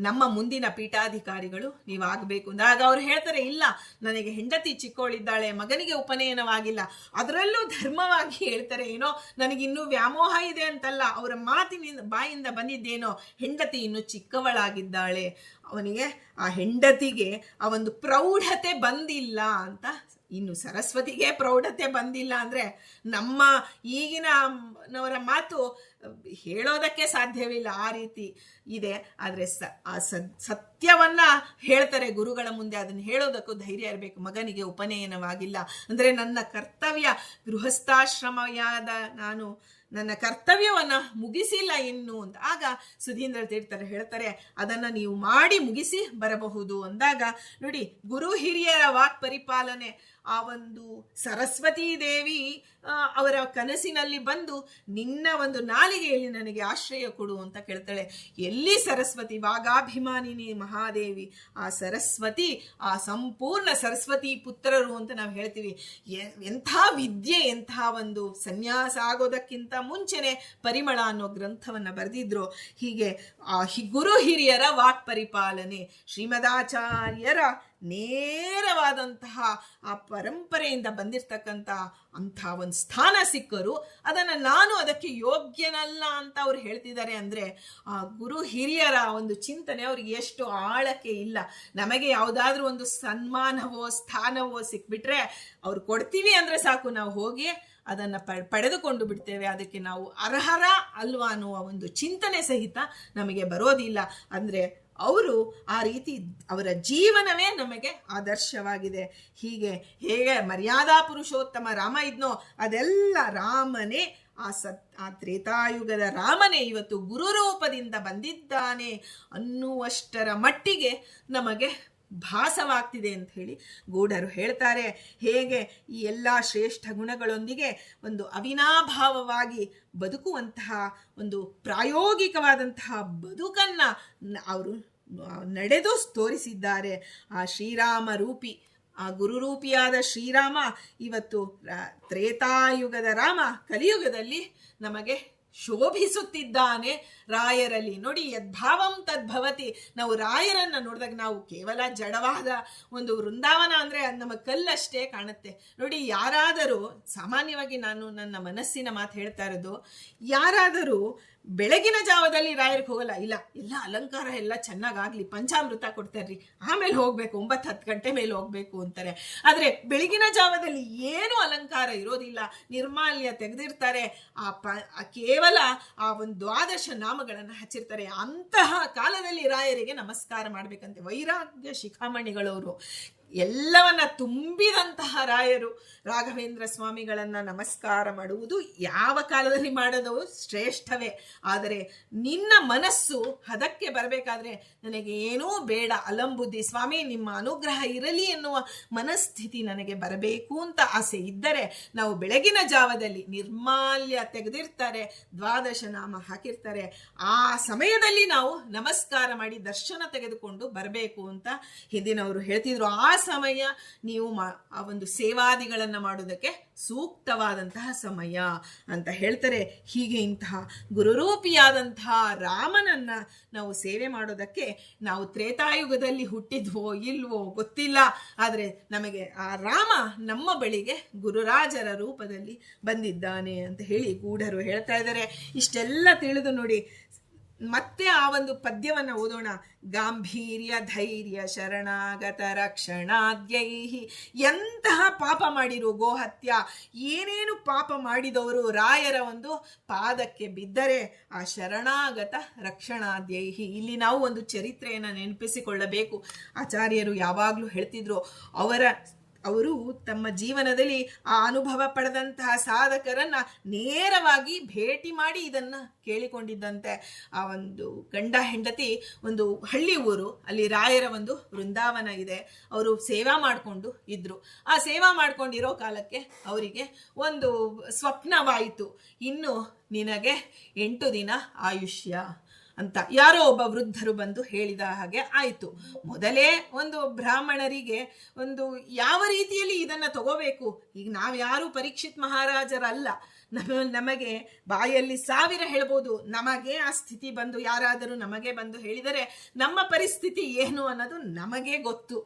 ನಮ್ಮ ಮುಂದಿನ ಪೀಠಾಧಿಕಾರಿಗಳು ನೀವಾಗಬೇಕು ಅಂದಾಗ ಅವ್ರು ಹೇಳ್ತಾರೆ, ಇಲ್ಲ ನನಗೆ ಹೆಂಡತಿ ಚಿಕ್ಕವಳಿದ್ದಾಳೆ, ಮಗನಿಗೆ ಉಪನಯನವಾಗಿಲ್ಲ. ಅದರಲ್ಲೂ ಧರ್ಮವಾಗಿ ಹೇಳ್ತಾರೆ, ಏನೋ ನನಗಿನ್ನೂ ವ್ಯಾಮೋಹ ಇದೆ ಅಂತಲ್ಲ, ಅವರ ಮಾತಿನಿಂದ ಬಾಯಿಂದ ಬಂದಿದ್ದೇನೋ, ಹೆಂಡತಿ ಇನ್ನೂ ಚಿಕ್ಕವಳಾಗಿದ್ದಾಳೆ, ಅವನಿಗೆ ಆ ಹೆಂಡತಿಗೆ ಆ ಒಂದು ಪ್ರೌಢತೆ ಬಂದಿಲ್ಲ ಅಂತ. ಇನ್ನು ಸರಸ್ವತಿಗೆ ಪ್ರೌಢತೆ ಬಂದಿಲ್ಲ ಅಂದ್ರೆ ನಮ್ಮ ಈಗಿನವರ ಮಾತು ಹೇಳೋದಕ್ಕೆ ಸಾಧ್ಯವಿಲ್ಲ, ಆ ರೀತಿ ಇದೆ. ಆದರೆ ಸತ್ಯವನ್ನ ಹೇಳ್ತಾರೆ ಗುರುಗಳ ಮುಂದೆ, ಅದನ್ನು ಹೇಳೋದಕ್ಕೂ ಧೈರ್ಯ ಇರಬೇಕು. ಮಗನಿಗೆ ಉಪನಯನವಾಗಿಲ್ಲ ಅಂದ್ರೆ ನನ್ನ ಕರ್ತವ್ಯ ಗೃಹಸ್ಥಾಶ್ರಮಯಾದ ನಾನು ನನ್ನ ಕರ್ತವ್ಯವನ್ನ ಮುಗಿಸಿಲ್ಲ ಇನ್ನು ಅಂತ. ಆಗ ಸುಧೀಂದ್ರ ತೀರ್ಥರು ಹೇಳ್ತಾರೆ, ಅದನ್ನ ನೀವು ಮಾಡಿ ಮುಗಿಸಿ ಬರಬಹುದು ಅಂದಾಗ ನೋಡಿ, ಗುರು ಹಿರಿಯರ ವಾಕ್ ಪರಿಪಾಲನೆ. ಆ ಒಂದು ಸರಸ್ವತೀ ದೇವಿ ಅವರ ಕನಸಿನಲ್ಲಿ ಬಂದು ನಿನ್ನ ಒಂದು ನಾಲಿಗೆಯಲ್ಲಿ ನನಗೆ ಆಶ್ರಯ ಕೊಡು ಅಂತ ಕೇಳ್ತಾಳೆ. ಎಲ್ಲಿ ಸರಸ್ವತಿ? ವಾಗಾಭಿಮಾನಿನಿ ಮಹಾದೇವಿ. ಆ ಸರಸ್ವತಿ, ಆ ಸಂಪೂರ್ಣ ಸರಸ್ವತಿ ಪುತ್ರರು ಅಂತ ನಾವು ಹೇಳ್ತೀವಿ. ಎಂಥ ವಿದ್ಯೆ, ಎಂಥ ಒಂದು ಸನ್ಯಾಸ ಆಗೋದಕ್ಕಿಂತ ಮುಂಚೆನೆ ಪರಿಮಳ ಅನ್ನೋ ಗ್ರಂಥವನ್ನ ಬರೆದಿದ್ರು. ಹೀಗೆ ಗುರು ಹಿರಿಯರ ವಾಕ್ ಪರಿಪಾಲನೆ, ಶ್ರೀಮದಾಚಾರ್ಯರ ನೇರವಾದಂತಹ ಆ ಪರಂಪರೆಯಿಂದ ಬಂದಿರತಕ್ಕಂಥ ಅಂಥ ಒಂದು ಸ್ಥಾನ ಸಿಕ್ಕರು. ಅದನ್ನು ನಾನು ಅದಕ್ಕೆ ಯೋಗ್ಯನಲ್ಲ ಅಂತ ಅವ್ರು ಹೇಳ್ತಿದ್ದಾರೆ ಅಂದರೆ ಆ ಗುರು ಹಿರಿಯರ ಒಂದು ಚಿಂತನೆ ಅವ್ರಿಗೆ ಎಷ್ಟು ಆಳಕ್ಕೆ ಇಲ್ಲ. ನಮಗೆ ಯಾವುದಾದ್ರೂ ಒಂದು ಸನ್ಮಾನವೋ ಸ್ಥಾನವೋ ಸಿಕ್ಬಿಟ್ರೆ ಅವ್ರು ಕೊಡ್ತೀವಿ ಅಂದರೆ ಸಾಕು, ನಾವು ಹೋಗಿ ಅದನ್ನು ಪಡೆದುಕೊಂಡು ಬಿಡ್ತೇವೆ. ಅದಕ್ಕೆ ನಾವು ಅರ್ಹರ ಅಲ್ವಾ ಅನ್ನುವ ಒಂದು ಚಿಂತನೆ ಸಹಿತ ನಮಗೆ ಬರೋದಿಲ್ಲ. ಅಂದರೆ ಅವರು ಆ ರೀತಿ ಅವರ ಜೀವನವೇ ನಮಗೆ ಆದರ್ಶವಾಗಿದೆ. ಹೇಗೆ ಮರ್ಯಾದಾ ಪುರುಷೋತ್ತಮ ರಾಮ ಇದ್ನೋ ಅದೆಲ್ಲ ರಾಮನೇ, ಆ ತ್ರೇತಾಯುಗದ ರಾಮನೇ ಇವತ್ತು ಗುರು ರೂಪದಿಂದ ಬಂದಿದ್ದಾನೆ ಅನ್ನುವಷ್ಟರ ಮಟ್ಟಿಗೆ ನಮಗೆ ಭಾಸವಾಗ್ತಿದೆ ಅಂತ ಹೇಳಿ ಗೂಢರು ಹೇಳ್ತಾರೆ. ಹೇಗೆ ಈ ಎಲ್ಲ ಶ್ರೇಷ್ಠ ಗುಣಗಳೊಂದಿಗೆ ಒಂದು ಅವಿನಾಭಾವವಾಗಿ ಬದುಕುವಂತಹ ಒಂದು ಪ್ರಾಯೋಗಿಕವಾದಂತಹ ಬದುಕನ್ನ ಅವರು ನಡೆದು ತೋರಿಸಿದ್ದಾರೆ. ಆ ಶ್ರೀರಾಮ ರೂಪಿ, ಆ ಗುರುರೂಪಿಯಾದ ಶ್ರೀರಾಮ ಇವತ್ತು ತ್ರೇತಾಯುಗದ ರಾಮ ಕಲಿಯುಗದಲ್ಲಿ ನಮಗೆ ಶೋಭಿಸುತ್ತಿದ್ದಾನೆ. ರಾಯರಲ್ಲಿ. ನೋಡಿ, ಯದ್ಭಾವಂ ತದ್ಭವತಿ. ನಾವು ರಾಯರನ್ನ ನೋಡಿದಾಗ ನಾವು ಕೇವಲ ಜಡವಾದ ಒಂದು ವೃಂದಾವನ ಅಂದ್ರೆ ಅದು ನಮ್ಮ ಕಲ್ಲಷ್ಟೇ ಕಾಣುತ್ತೆ. ನೋಡಿ, ಯಾರಾದರೂ ಸಾಮಾನ್ಯವಾಗಿ ನಾನು ನನ್ನ ಮನಸ್ಸಿನ ಮಾತು ಹೇಳ್ತಾ ಇರೋದು, ಯಾರಾದರೂ ಬೆಳಗಿನ ಜಾವದಲ್ಲಿ ರಾಯರಿಗೆ ಹೋಗಲ್ಲ. ಇಲ್ಲ, ಎಲ್ಲ ಅಲಂಕಾರ ಎಲ್ಲ ಚೆನ್ನಾಗಾಗ್ಲಿ, ಪಂಚಾಮೃತ ಕೊಡ್ತಾರ್ರಿ, ಆಮೇಲೆ ಹೋಗ್ಬೇಕು, 9-10 ಗಂಟೆ ಮೇಲೆ ಹೋಗ್ಬೇಕು ಅಂತಾರೆ. ಆದ್ರೆ ಬೆಳಗಿನ ಜಾವದಲ್ಲಿ ಏನು ಅಲಂಕಾರ ಇರೋದಿಲ್ಲ, ನಿರ್ಮಾಲ್ಯ ತೆಗೆದಿರ್ತಾರೆ, ಕೇವಲ ಆ ಒಂದು 12 ನಾಮಗಳನ್ನು ಹಚ್ಚಿರ್ತಾರೆ. ಅಂತಹ ಕಾಲದಲ್ಲಿ ರಾಯರಿಗೆ ನಮಸ್ಕಾರ ಮಾಡ್ಬೇಕಂತೆ. ವೈರಾಗ್ಯ ಶಿಖಾಮಣಿಗಳವರು, ಎಲ್ಲವನ್ನ ತುಂಬಿದಂತಹ ರಾಯರು ರಾಘವೇಂದ್ರ ಸ್ವಾಮಿಗಳನ್ನ ನಮಸ್ಕಾರ ಮಾಡುವುದು ಯಾವ ಕಾಲದಲ್ಲಿ ಮಾಡೋದು ಶ್ರೇಷ್ಠವೇ. ಆದರೆ ನಿನ್ನ ಮನಸ್ಸು ಹದಕ್ಕೆ ಬರಬೇಕಾದ್ರೆ ನನಗೆ ಏನೂ ಬೇಡ, ಅಲಂಬುದ್ಧಿ ಸ್ವಾಮಿ ನಿಮ್ಮ ಅನುಗ್ರಹ ಇರಲಿ ಎನ್ನುವ ಮನಸ್ಥಿತಿ ನನಗೆ ಬರಬೇಕು ಅಂತ ಆಸೆ ಇದ್ದರೆ, ನಾವು ಬೆಳಗಿನ ಜಾವದಲ್ಲಿ ನಿರ್ಮಾಲ್ಯ ತೆಗೆದಿರ್ತಾರೆ, 12 ನಾಮ ಹಾಕಿರ್ತಾರೆ, ಆ ಸಮಯದಲ್ಲಿ ನಾವು ನಮಸ್ಕಾರ ಮಾಡಿ ದರ್ಶನ ತೆಗೆದುಕೊಂಡು ಬರಬೇಕು ಅಂತ ಹಿಂದಿನವರು ಹೇಳ್ತಿದ್ರು. ಆ ಸಮಯ ನೀವು ಆ ಒಂದು ಸೇವಾದಿಗಳನ್ನ ಮಾಡೋದಕ್ಕೆ ಸೂಕ್ತವಾದಂತಹ ಸಮಯ ಅಂತ ಹೇಳ್ತಾರೆ. ಹೀಗೆ ಇಂತಹ ಗುರುರೂಪಿಯಾದಂತಹ ರಾಮನನ್ನ ನಾವು ಸೇವೆ ಮಾಡೋದಕ್ಕೆ ನಾವು ತ್ರೇತಾಯುಗದಲ್ಲಿ ಹುಟ್ಟಿದ್ವೋ ಇಲ್ವೋ ಗೊತ್ತಿಲ್ಲ, ಆದರೆ ನಮಗೆ ಆ ರಾಮ ನಮ್ಮ ಬಳಿಗೆ ಗುರುರಾಜರ ರೂಪದಲ್ಲಿ ಬಂದಿದ್ದಾನೆ ಅಂತ ಹೇಳಿ ಗೂಢರು ಹೇಳ್ತಾ ಇದ್ದಾರೆ. ಇಷ್ಟೆಲ್ಲ ತಿಳಿದು ನೋಡಿ, ಮತ್ತೆ ಆ ಒಂದು ಪದ್ಯವನ್ನ ಓದೋಣ. ಗಾಂಭೀರ್ಯ ಧೈರ್ಯ ಶರಣಾಗತ ರಕ್ಷಣಾದ್ಯೈಹಿ. ಎಂತಹ ಪಾಪ ಮಾಡಿರು, ಗೋಹತ್ಯ, ಏನೇನು ಪಾಪ ಮಾಡಿದವರು ರಾಯರ ಒಂದು ಪಾದಕ್ಕೆ ಬಿದ್ದರೆ ಆ ಶರಣಾಗತ ರಕ್ಷಣಾದ್ಯೈಹಿ. ಇಲ್ಲಿ ನಾವು ಒಂದು ಚರಿತ್ರೆಯನ್ನು ನೆನಪಿಸಿಕೊಳ್ಳಬೇಕು. ಆಚಾರ್ಯರು ಯಾವಾಗಲೂ ಹೇಳ್ತಿದ್ರು, ಅವರು ತಮ್ಮ ಜೀವನದಲ್ಲಿ ಆ ಅನುಭವ ಪಡೆದಂತಹ ಸಾಧಕರನ್ನ ನೇರವಾಗಿ ಭೇಟಿ ಮಾಡಿ ಇದನ್ನ ಕೇಳಿಕೊಂಡಿದ್ದಂತೆ. ಆ ಒಂದು ಗಂಡ ಹೆಂಡತಿ ಒಂದು ಹಳ್ಳಿ ಊರು, ಅಲ್ಲಿ ರಾಯರ ಒಂದು ವೃಂದಾವನ ಇದೆ, ಅವರು ಸೇವಾ ಮಾಡಿಕೊಂಡು ಇದ್ರು. ಆ ಸೇವಾ ಮಾಡ್ಕೊಂಡಿರೋ ಕಾಲಕ್ಕೆ ಅವರಿಗೆ ಒಂದು ಸ್ವಪ್ನವಾಯಿತು, ಇನ್ನು ನಿನಗೆ 8 ದಿನ ಆಯುಷ್ಯ ಅಂತ ಯಾರೋ ಒಬ್ಬ ವೃದ್ಧರು ಬಂದು ಹೇಳಿದ ಹಾಗೆ ಆಯಿತು. ಮೊದಲೇ ಒಂದು ಬ್ರಾಹ್ಮಣರಿಗೆ ಒಂದು ಯಾವ ರೀತಿಯಲ್ಲಿ ಇದನ್ನ ತಗೋಬೇಕು, ಈಗ ನಾವ್ಯಾರು ಪರೀಕ್ಷಿತ್ ಮಹಾರಾಜರಲ್ಲ, ನಮಗೆ ಬಾಯಲ್ಲಿ 1000 ಹೇಳ್ಬೋದು, ನಮಗೆ ಆ ಸ್ಥಿತಿ ಬಂದು ಯಾರಾದರೂ ನಮಗೆ ಬಂದು ಹೇಳಿದರೆ ನಮ್ಮ ಪರಿಸ್ಥಿತಿ ಏನು ಅನ್ನೋದು ನಮಗೆ ಗೊತ್ತು.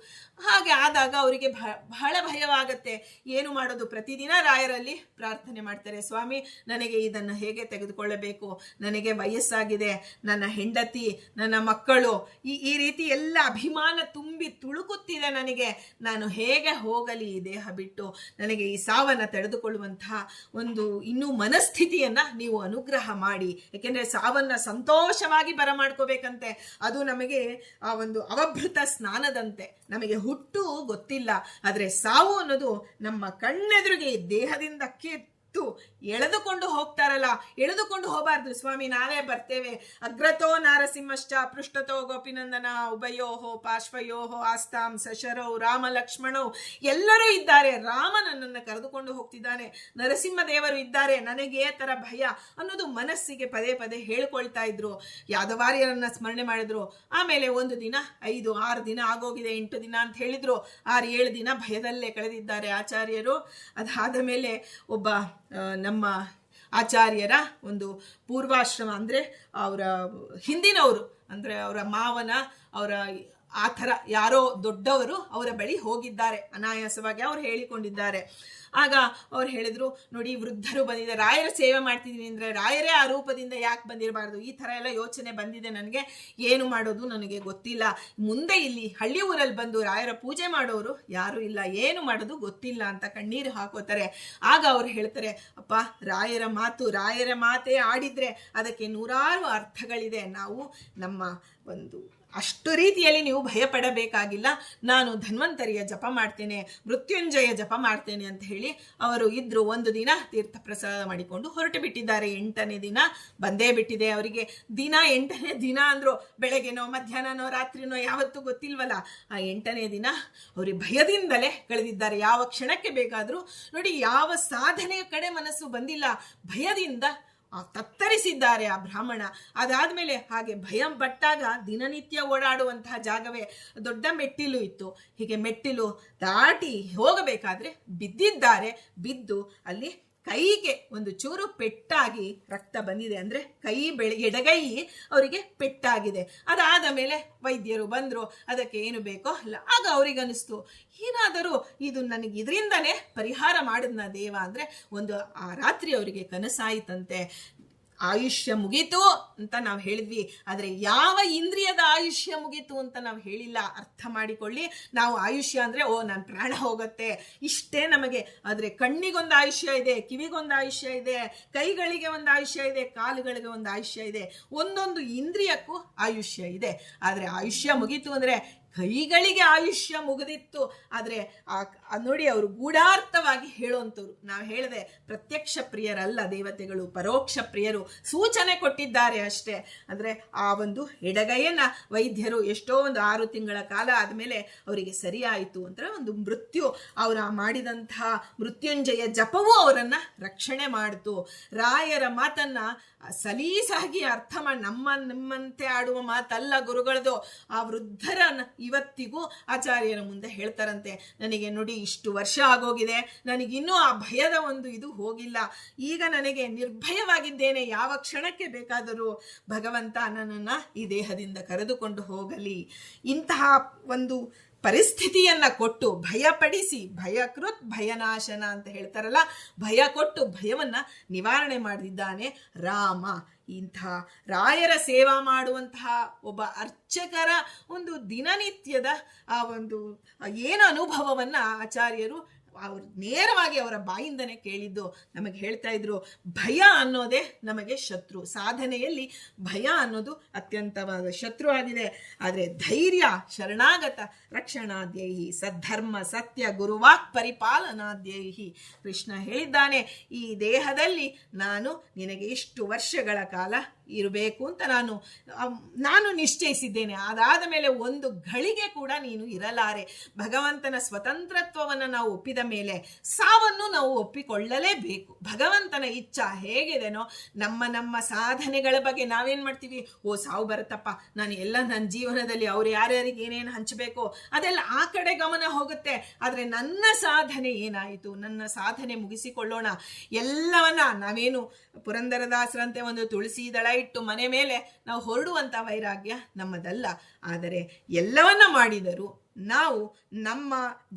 ಹಾಗೆ ಆದಾಗ ಅವರಿಗೆ ಬಹಳ ಭಯವಾಗತ್ತೆ. ಏನು ಮಾಡೋದು? ಪ್ರತಿದಿನ ರಾಯರಲ್ಲಿ ಪ್ರಾರ್ಥನೆ ಮಾಡ್ತಾರೆ, ಸ್ವಾಮಿ ನನಗೆ ಇದನ್ನು ಹೇಗೆ ತೆಗೆದುಕೊಳ್ಳಬೇಕು, ನನಗೆ ವಯಸ್ಸಾಗಿದೆ, ನನ್ನ ಹೆಂಡತಿ, ನನ್ನ ಮಕ್ಕಳು, ಈ ರೀತಿ ಎಲ್ಲ ಅಭಿಮಾನ ತುಂಬಿ ತುಳುಕುತ್ತಿದೆ ನನಗೆ, ನಾನು ಹೇಗೆ ಹೋಗಲಿ ಈ ದೇಹ ಬಿಟ್ಟು, ನನಗೆ ಈ ಸಾವನ್ನ ತಡೆದುಕೊಳ್ಳುವಂತಹ ಒಂದು ಇನ್ನೂ ಮನಸ್ಥಿತಿಯನ್ನ ನೀವು ಅನುಗ್ರಹ ಮಾಡಿ. ಯಾಕೆಂದ್ರೆ ಸಾವನ್ನ ಸಂತೋಷವಾಗಿ ಬರಮಾಡ್ಕೋಬೇಕಂತೆ. ಅದು ನಮಗೆ ಆ ಒಂದು ಅವಭೃತ ಸ್ನಾನದಂತೆ. ನಮಗೆ ಹುಟ್ಟು ಗೊತ್ತಿಲ್ಲ, ಆದ್ರೆ ಸಾವು ಅನ್ನೋದು ನಮ್ಮ ಕಣ್ಣೆದುರಿಗೆ ದೇಹದಿಂದ ಎಳೆದುಕೊಂಡು ಹೋಗ್ತಾರಲ್ಲ, ಎಳೆದುಕೊಂಡು ಹೋಗಬಾರ್ದು. ಸ್ವಾಮಿ ನಾವೇ ಬರ್ತೇವೆ. ಅಗ್ರತೋ ನಾರಸಿಂಹಶ್ಚ ಪೃಷ್ಠತೋ ಗೋಪಿನಂದನ ಉಭಯೋಹೋ ಪಾರ್ಶ್ವಯೋಹೋ ಆಸ್ತಾಂ ಸಶರೌ ರಾಮ ಲಕ್ಷ್ಮಣೌ. ಎಲ್ಲರೂ ಇದ್ದಾರೆ, ರಾಮ ನನ್ನನ್ನು ಕರೆದುಕೊಂಡು ಹೋಗ್ತಿದ್ದಾನೆ, ನರಸಿಂಹದೇವರು ಇದ್ದಾರೆ, ನನಗೆ ತರ ಭಯ ಅನ್ನೋದು ಮನಸ್ಸಿಗೆ ಪದೇ ಪದೇ ಹೇಳ್ಕೊಳ್ತಾ ಇದ್ರು. ಯಾದವಾರ್ಯರನ್ನ ಸ್ಮರಣೆ ಮಾಡಿದ್ರು. ಆಮೇಲೆ 1 ದಿನ 5, 6 ದಿನ ಆಗೋಗಿದೆ, 8 ದಿನ ಅಂತ ಹೇಳಿದ್ರು. 6-7 ದಿನ ಭಯದಲ್ಲೇ ಕಳೆದಿದ್ದಾರೆ ಆಚಾರ್ಯರು. ಅದಾದ ಮೇಲೆ ಒಬ್ಬ ನಮ್ಮ ಆಚಾರ್ಯರ ಒಂದು ಪೂರ್ವಾಶ್ರಮ, ಅಂದ್ರೆ ಅವರ ಹಿಂದಿನವರು, ಅಂದ್ರೆ ಅವರ ಮಾವನ ಅವರ ಆ ಥರ ಯಾರೋ ದೊಡ್ಡವರು ಅವರ ಬಳಿ ಹೋಗಿದ್ದಾರೆ, ಅನಾಯಾಸವಾಗಿ ಅವ್ರು ಹೇಳಿಕೊಂಡಿದ್ದಾರೆ. ಆಗ ಅವ್ರು ಹೇಳಿದ್ರು, ನೋಡಿ ವೃದ್ಧರು ಬಂದಿದೆ, ರಾಯರ ಸೇವೆ ಮಾಡ್ತಿದ್ದೀನಿ ಅಂದ್ರೆ ರಾಯರೇ ಆ ರೂಪದಿಂದ ಯಾಕೆ ಬಂದಿರಬಾರ್ದು, ಈ ಥರ ಎಲ್ಲ ಯೋಚನೆ ಬಂದಿದೆ ನನಗೆ, ಏನು ಮಾಡೋದು ನನಗೆ ಗೊತ್ತಿಲ್ಲ, ಮುಂದೆ ಇಲ್ಲಿ ಹಳ್ಳಿ ಊರಲ್ಲಿ ಬಂದು ರಾಯರ ಪೂಜೆ ಮಾಡೋರು ಯಾರು ಇಲ್ಲ, ಏನು ಮಾಡೋದು ಗೊತ್ತಿಲ್ಲ ಅಂತ ಕಣ್ಣೀರು ಹಾಕೋತಾರೆ. ಆಗ ಅವ್ರು ಹೇಳ್ತಾರೆ, ಅಪ್ಪ ರಾಯರ ಮಾತು, ರಾಯರ ಮಾತೇ ಆಡಿದ್ರೆ ಅದಕ್ಕೆ 100 ಅರ್ಥಗಳಿದೆ, ನಾವು ನಮ್ಮ ಒಂದು ಅಷ್ಟು ರೀತಿಯಲ್ಲಿ ನೀವು ಭಯ ಪಡಬೇಕಾಗಿಲ್ಲ, ನಾನು ಧನ್ವಂತರಿಯ ಜಪ ಮಾಡ್ತೇನೆ, ಮೃತ್ಯುಂಜಯ ಜಪ ಮಾಡ್ತೇನೆ ಅಂತ ಹೇಳಿ ಅವರು ಇದ್ರು. 1 ದಿನ ತೀರ್ಥ ಪ್ರಸಾದ ಮಾಡಿಕೊಂಡು ಹೊರಟು ಬಿಟ್ಟಿದ್ದಾರೆ. 8ನೇ ದಿನ ಬಂದೇ ಬಿಟ್ಟಿದೆ ಅವರಿಗೆ. ದಿನ 8ನೇ ದಿನ ಅಂದ್ರು, ಬೆಳಗ್ಗೆನೋ ಮಧ್ಯಾಹ್ನನೋ ರಾತ್ರಿನೋ ಯಾವತ್ತೂ ಗೊತ್ತಿಲ್ವಲ್ಲ. ಆ 8ನೇ ದಿನ ಅವ್ರಿಗೆ ಭಯದಿಂದಲೇ ಕಳೆದಿದ್ದಾರೆ. ಯಾವ ಕ್ಷಣಕ್ಕೆ ಬೇಕಾದರೂ ನೋಡಿ, ಯಾವ ಸಾಧನೆಯ ಕಡೆ ಮನಸ್ಸು ಬಂದಿಲ್ಲ, ಭಯದಿಂದ ತತ್ತರಿಸಿದ್ದಾರೆ ಆ ಬ್ರಾಹ್ಮಣ. ಅದಾದ್ಮೇಲೆ ಹಾಗೆ ಭಯ ಪಟ್ಟಾಗ ದಿನನಿತ್ಯ ಓಡಾಡುವಂತಹ ಜಾಗವೇ ದೊಡ್ಡ ಮೆಟ್ಟಿಲು ಇತ್ತು. ಹೀಗೆ ಮೆಟ್ಟಿಲು ದಾಟಿ ಹೋಗಬೇಕಾದ್ರೆ ಬಿದ್ದಿದ್ದಾರೆ. ಬಿದ್ದು ಅಲ್ಲಿ ಕೈಗೆ ಒಂದು ಚೂರು ಪೆಟ್ಟಾಗಿ ರಕ್ತ ಬಂದಿದೆ, ಅಂದ್ರೆ ಕೈ ಎಡಗೈ ಅವರಿಗೆ ಪೆಟ್ಟಾಗಿದೆ. ಅದಾದ ಮೇಲೆ ವೈದ್ಯರು ಬಂದ್ರು, ಅದಕ್ಕೆ ಏನು ಬೇಕೋ ಅಲ್ಲ. ಆಗ ಅವ್ರಿಗನಿಸ್ತು, ಏನಾದರೂ ಇದು ನನಗೆ ಇದರಿಂದನೇ ಪರಿಹಾರ ಮಾಡಿದ್ನ ದೇವ. ಅಂದ್ರೆ ಒಂದು ಆ ರಾತ್ರಿ ಅವರಿಗೆ ಕನಸಾಯಿತಂತೆ, ಆಯುಷ್ಯ ಮುಗೀತು ಅಂತ ನಾವು ಹೇಳಿದ್ವಿ, ಆದರೆ ಯಾವ ಇಂದ್ರಿಯದ ಆಯುಷ್ಯ ಮುಗೀತು ಅಂತ ನಾವು ಹೇಳಿಲ್ಲ. ಅರ್ಥ ಮಾಡಿಕೊಳ್ಳಿ, ನಾವು ಆಯುಷ್ಯ ಅಂದ್ರೆ ನನ್ನ ಪ್ರಾಣ ಹೋಗುತ್ತೆ ಇಷ್ಟೇ ನಮಗೆ. ಆದರೆ ಕಣ್ಣಿಗೊಂದು ಆಯುಷ್ಯ ಇದೆ, ಕಿವಿಗೊಂದು ಆಯುಷ್ಯ ಇದೆ, ಕೈಗಳಿಗೆ ಒಂದು ಆಯುಷ್ಯ ಇದೆ, ಕಾಲುಗಳಿಗೆ ಒಂದು ಆಯುಷ್ಯ ಇದೆ, ಒಂದೊಂದು ಇಂದ್ರಿಯಕ್ಕೂ ಆಯುಷ್ಯ ಇದೆ. ಆದರೆ ಆಯುಷ್ಯ ಮುಗೀತು ಅಂದ್ರೆ ಕೈಗಳಿಗೆ ಆಯುಷ್ಯ ಮುಗಿದಿತ್ತು. ಆದರೆ ನೋಡಿ, ಅವರು ಗೂಢಾರ್ಥವಾಗಿ ಹೇಳುವಂಥವ್ರು. ನಾವು ಹೇಳಿದೆ, ಪ್ರತ್ಯಕ್ಷ ಪ್ರಿಯರಲ್ಲ ದೇವತೆಗಳು, ಪರೋಕ್ಷ ಪ್ರಿಯರು, ಸೂಚನೆ ಕೊಟ್ಟಿದ್ದಾರೆ ಅಷ್ಟೇ. ಅಂದರೆ ಆ ಒಂದು ಎಡಗೈಯನ್ನ ವೈದ್ಯರು ಎಷ್ಟೋ ಒಂದು 6 ತಿಂಗಳ ಕಾಲ ಆದಮೇಲೆ ಅವರಿಗೆ ಸರಿಯಾಯಿತು ಅಂತ ಒಂದು ಮೃತ್ಯು, ಅವರ ಮಾಡಿದಂತಹ ಮೃತ್ಯುಂಜಯ ಜಪವೂ ಅವರನ್ನ ರಕ್ಷಣೆ ಮಾಡಿತು. ರಾಯರ ಮಾತನ್ನ ಸಲೀಸಾಗಿ ಅರ್ಥ ಮಾಡಿ, ನಿಮ್ಮಂತೆ ಆಡುವ ಮಾತಲ್ಲ ಗುರುಗಳದು. ಆ ವೃದ್ಧರನ್ನ ಇವತ್ತಿಗೂ ಆಚಾರ್ಯರ ಮುಂದೆ ಹೇಳ್ತಾರಂತೆ, ನನಗೆ ನೋಡಿ ಇಷ್ಟು ವರ್ಷ ಆಗೋಗಿದೆ, ನನಗಿನ್ನೂ ಆ ಭಯದ ಒಂದು ಇದು ಹೋಗಿಲ್ಲ, ಈಗ ನನಗೆ ನಿರ್ಭಯವಾಗಿದ್ದೇನೆ, ಯಾವ ಕ್ಷಣಕ್ಕೆ ಬೇಕಾದರೂ ಭಗವಂತ ನನ್ನನ್ನು ಈ ದೇಹದಿಂದ ಕರೆದುಕೊಂಡು ಹೋಗಲಿ. ಇಂತಹ ಒಂದು ಪರಿಸ್ಥಿತಿಯನ್ನ ಕೊಟ್ಟು ಭಯಪಡಿಸಿ, ಭಯಕೃತ್ ಭಯನಾಶನ ಅಂತ ಹೇಳ್ತಾರಲ್ಲ, ಭಯ ಕೊಟ್ಟು ಭಯವನ್ನ ನಿವಾರಣೆ ಮಾಡಿದ್ದಾನೆ ರಾಮ. ಇಂಥ ರಾಯರ ಸೇವಾ ಮಾಡುವಂತಹ ಒಬ್ಬ ಅರ್ಚಕರ ಒಂದು ದಿನನಿತ್ಯದ ಆ ಒಂದು ಏನು ಅನುಭವವನ್ನ ಆಚಾರ್ಯರು ಅವರು ನೇರವಾಗಿ ಅವರ ಬಾಯಿಂದನೇ ಕೇಳಿದ್ದು ನಮಗೆ ಹೇಳ್ತಾ ಇದ್ರು. ಭಯ ಅನ್ನೋದೇ ನಮಗೆ ಶತ್ರು, ಸಾಧನೆಯಲ್ಲಿ ಭಯ ಅನ್ನೋದು ಅತ್ಯಂತವಾದ ಶತ್ರು ಆಗಿದೆ. ಆದರೆ ಧೈರ್ಯ, ಶರಣಾಗತ ರಕ್ಷಣಾದ್ಯೈಹಿ, ಸದ್ಧರ್ಮ ಸತ್ಯ ಗುರುವಾಕ್ ಪರಿಪಾಲನಾದ್ಯೈಹಿ. ಕೃಷ್ಣ ಹೇಳಿದ್ದಾನೆ, ಈ ದೇಹದಲ್ಲಿ ನಾನು ನಿನಗೆ ಇಷ್ಟು ವರ್ಷಗಳ ಕಾಲ ಇರಬೇಕು ಅಂತ ನಾನು ನಿಶ್ಚಯಿಸಿದ್ದೇನೆ. ಅದಾದ ಮೇಲೆ ಒಂದು ಘಳಿಗೆ ಕೂಡ ನೀನು ಇರಲಾರೆ. ಭಗವಂತನ ಸ್ವತಂತ್ರತ್ವವನ್ನು ನಾವು ಒಪ್ಪಿದ ಮೇಲೆ ಸಾವನ್ನು ನಾವು ಒಪ್ಪಿಕೊಳ್ಳಲೇಬೇಕು. ಭಗವಂತನ ಇಚ್ಛಾ ಹೇಗಿದೆನೋ, ನಮ್ಮ ಸಾಧನೆಗಳ ಬಗ್ಗೆ ನಾವೇನ್ ಮಾಡ್ತೀವಿ, ಸಾವು ಬರುತ್ತಪ್ಪ, ನಾನು ಎಲ್ಲ ನನ್ನ ಜೀವನದಲ್ಲಿ ಅವ್ರು ಯಾರ್ಯಾರಿಗೆ ಏನೇನು ಹಂಚಬೇಕು ಅದೆಲ್ಲ ಆ ಕಡೆ ಗಮನ ಹೋಗುತ್ತೆ. ಆದರೆ ನನ್ನ ಸಾಧನೆ ಏನಾಯಿತು, ನನ್ನ ಸಾಧನೆ ಮುಗಿಸಿಕೊಳ್ಳೋಣ. ಎಲ್ಲವನ್ನ ನಾವೇನು ಪುರಂದರದಾಸರಂತೆ ಒಂದು ತುಳಸಿ ದಳ ಇಟ್ಟು ಮನೆ ಮೇಲೆ ನಾವು ಹೊರಡುವಂತ ವೈರಾಗ್ಯ ನಮ್ಮದಲ್ಲ. ಆದರೆ ಎಲ್ಲವನ್ನ ಮಾಡಿದರೂ ನಾವು ನಮ್ಮ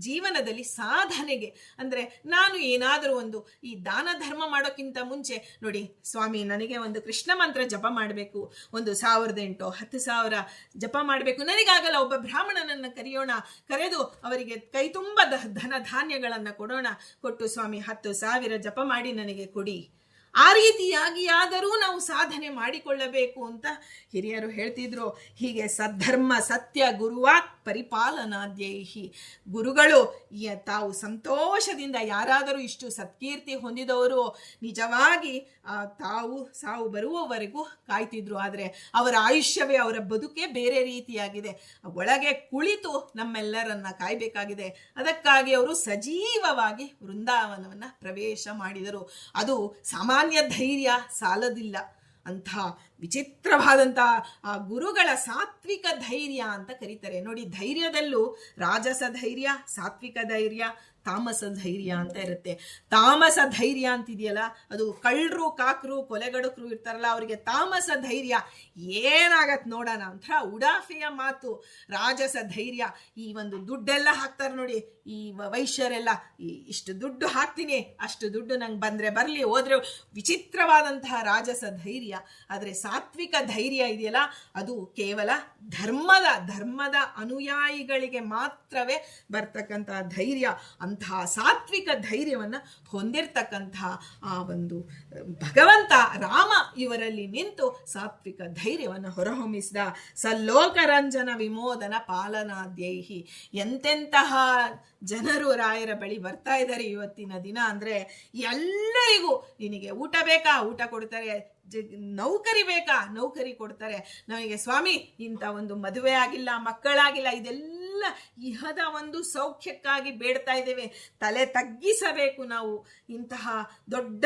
ಜೀವನದಲ್ಲಿ ಸಾಧನೆಗೆ, ಅಂದರೆ ನಾನು ಏನಾದರೂ ಒಂದು ಈ ದಾನ ಧರ್ಮ ಮಾಡೋಕ್ಕಿಂತ ಮುಂಚೆ ನೋಡಿ, ಸ್ವಾಮಿ ನನಗೆ ಒಂದು ಕೃಷ್ಣ ಮಂತ್ರ ಜಪ ಮಾಡಬೇಕು, ಒಂದು 1008 10,000 ಜಪ ಮಾಡಬೇಕು, ನನಗಾಗಲ್ಲ, ಒಬ್ಬ ಬ್ರಾಹ್ಮಣನನ್ನು ಕರೆದು ಅವರಿಗೆ ಕೈ ತುಂಬ ಧನ ಧಾನ್ಯಗಳನ್ನು ಕೊಟ್ಟು ಸ್ವಾಮಿ 10,000 ಜಪ ಮಾಡಿ ನನಗೆ ಕೊಡಿ. ಆ ರೀತಿಯಾಗಿ ಆದರೂ ನಾವು ಸಾಧನೆ ಮಾಡಿಕೊಳ್ಳಬೇಕು ಅಂತ ಹಿರಿಯರು ಹೇಳ್ತಿದ್ರು. ಹೀಗೆ ಸದ್ಧರ್ಮ ಸತ್ಯ ಗುರುವಾಕ್ ಪರಿಪಾಲನಾದ್ಯೈಹಿ. ಗುರುಗಳು ತಾವು ಸಂತೋಷದಿಂದ, ಯಾರಾದರೂ ಇಷ್ಟು ಸತ್ಕೀರ್ತಿ ಹೊಂದಿದವರು ನಿಜವಾಗಿ ತಾವು ಸಾವು ಬರುವವರೆಗೂ ಕಾಯ್ತಿದ್ರು. ಆದರೆ ಅವರ ಆಯುಷ್ಯವೇ, ಅವರ ಬದುಕೇ ಬೇರೆ ರೀತಿಯಾಗಿದೆ. ಒಳಗೆ ಕುಳಿತು ನಮ್ಮೆಲ್ಲರನ್ನ ಕಾಯ್ಬೇಕಾಗಿದೆ. ಅದಕ್ಕಾಗಿ ಅವರು ಸಜೀವವಾಗಿ ವೃಂದಾವನವನ್ನ ಪ್ರವೇಶ ಮಾಡಿದರು. ಅದು ಸಾಮಾನ್ಯ ಧೈರ್ಯ ಸಾಲದಿಲ್ಲ. ಅಂಥ ವಿಚಿತ್ರವಾದಂತಹ ಆ ಗುರುಗಳ ಸಾತ್ವಿಕ ಧೈರ್ಯ ಅಂತ ಕರೀತಾರೆ. ನೋಡಿ, ಧೈರ್ಯದಲ್ಲೂ ರಾಜಸ ಧೈರ್ಯ, ಸಾತ್ವಿಕ ಧೈರ್ಯ, ತಾಮಸ ಧೈರ್ಯ ಅಂತ ಇರುತ್ತೆ. ತಾಮಸ ಧೈರ್ಯ ಅಂತಿದೆಯಲ್ಲ, ಅದು ಕಳ್ಳರು, ಕಾಕರು, ಕೊಲೆಗಡಕರು ಇರ್ತಾರಲ್ಲ, ಅವರಿಗೆ ತಾಮಸ ಧೈರ್ಯ ಏನಾಗತ್ ನೋಡೋಣ ಒಂಥರ ಉಡಾಫೆಯ ಮಾತು. ರಾಜಸ ಧೈರ್ಯ, ಈ ಒಂದು ದುಡ್ಡೆಲ್ಲ ಹಾಕ್ತಾರೆ ನೋಡಿ, ಈ ವೈಶ್ಯರೆಲ್ಲ ಇಷ್ಟು ದುಡ್ಡು ಹಾಕ್ತೀನಿ, ಅಷ್ಟು ದುಡ್ಡು ನಂಗೆ ಬಂದ್ರೆ ಬರಲಿ, ಹೋದ್ರೆ, ವಿಚಿತ್ರವಾದಂತಹ ರಾಜಸ ಧೈರ್ಯ. ಆದರೆ ಸಾತ್ವಿಕ ಧೈರ್ಯ ಇದೆಯಲ್ಲ, ಅದು ಕೇವಲ ಧರ್ಮದ ಅನುಯಾಯಿಗಳಿಗೆ ಮಾತ್ರವೇ ಬರ್ತಕ್ಕಂತಹ ಧೈರ್ಯ. ಅಂತಹ ಸಾತ್ವಿಕ ಧೈರ್ಯವನ್ನು ಹೊಂದಿರತಕ್ಕಂತಹ ಆ ಒಂದು ಭಗವಂತ ರಾಮ ಇವರಲ್ಲಿ ನಿಂತು ಸಾತ್ವಿಕ ಧೈರ್ಯವನ್ನು ಹೊರಹೊಮ್ಮಿಸಿದ. ಸಲ್ಲೋಕರಂಜನ ವಿಮೋದನ ಪಾಲನಾದ್ಯೈಹಿ. ಎಂತೆಂತಹ ಜನರು ರಾಯರ ಬಳಿ ಬರ್ತಾ ಇದ್ದಾರೆ ಇವತ್ತಿನ ದಿನ. ಅಂದ್ರೆ ಎಲ್ಲರಿಗೂ, ನಿನಗೆ ಊಟ ಬೇಕಾ, ಊಟ ಕೊಡ್ತಾರೆ, ನೌಕರಿ ಬೇಕಾ, ನೌಕರಿ ಕೊಡ್ತಾರೆ. ನಮಗೆ ಸ್ವಾಮಿ ಇಂಥ ಒಂದು ಮದುವೆ ಆಗಿಲ್ಲ, ಮಕ್ಕಳಾಗಿಲ್ಲ, ಇದೆಲ್ಲ ಎಲ್ಲ ಇಹದ ಒಂದು ಸೌಖ್ಯಕ್ಕಾಗಿ ಬೇಡ್ತಾ ಇದ್ದೇವೆ. ತಲೆ ತಗ್ಗಿಸಬೇಕು ನಾವು. ಇಂತಹ ದೊಡ್ಡ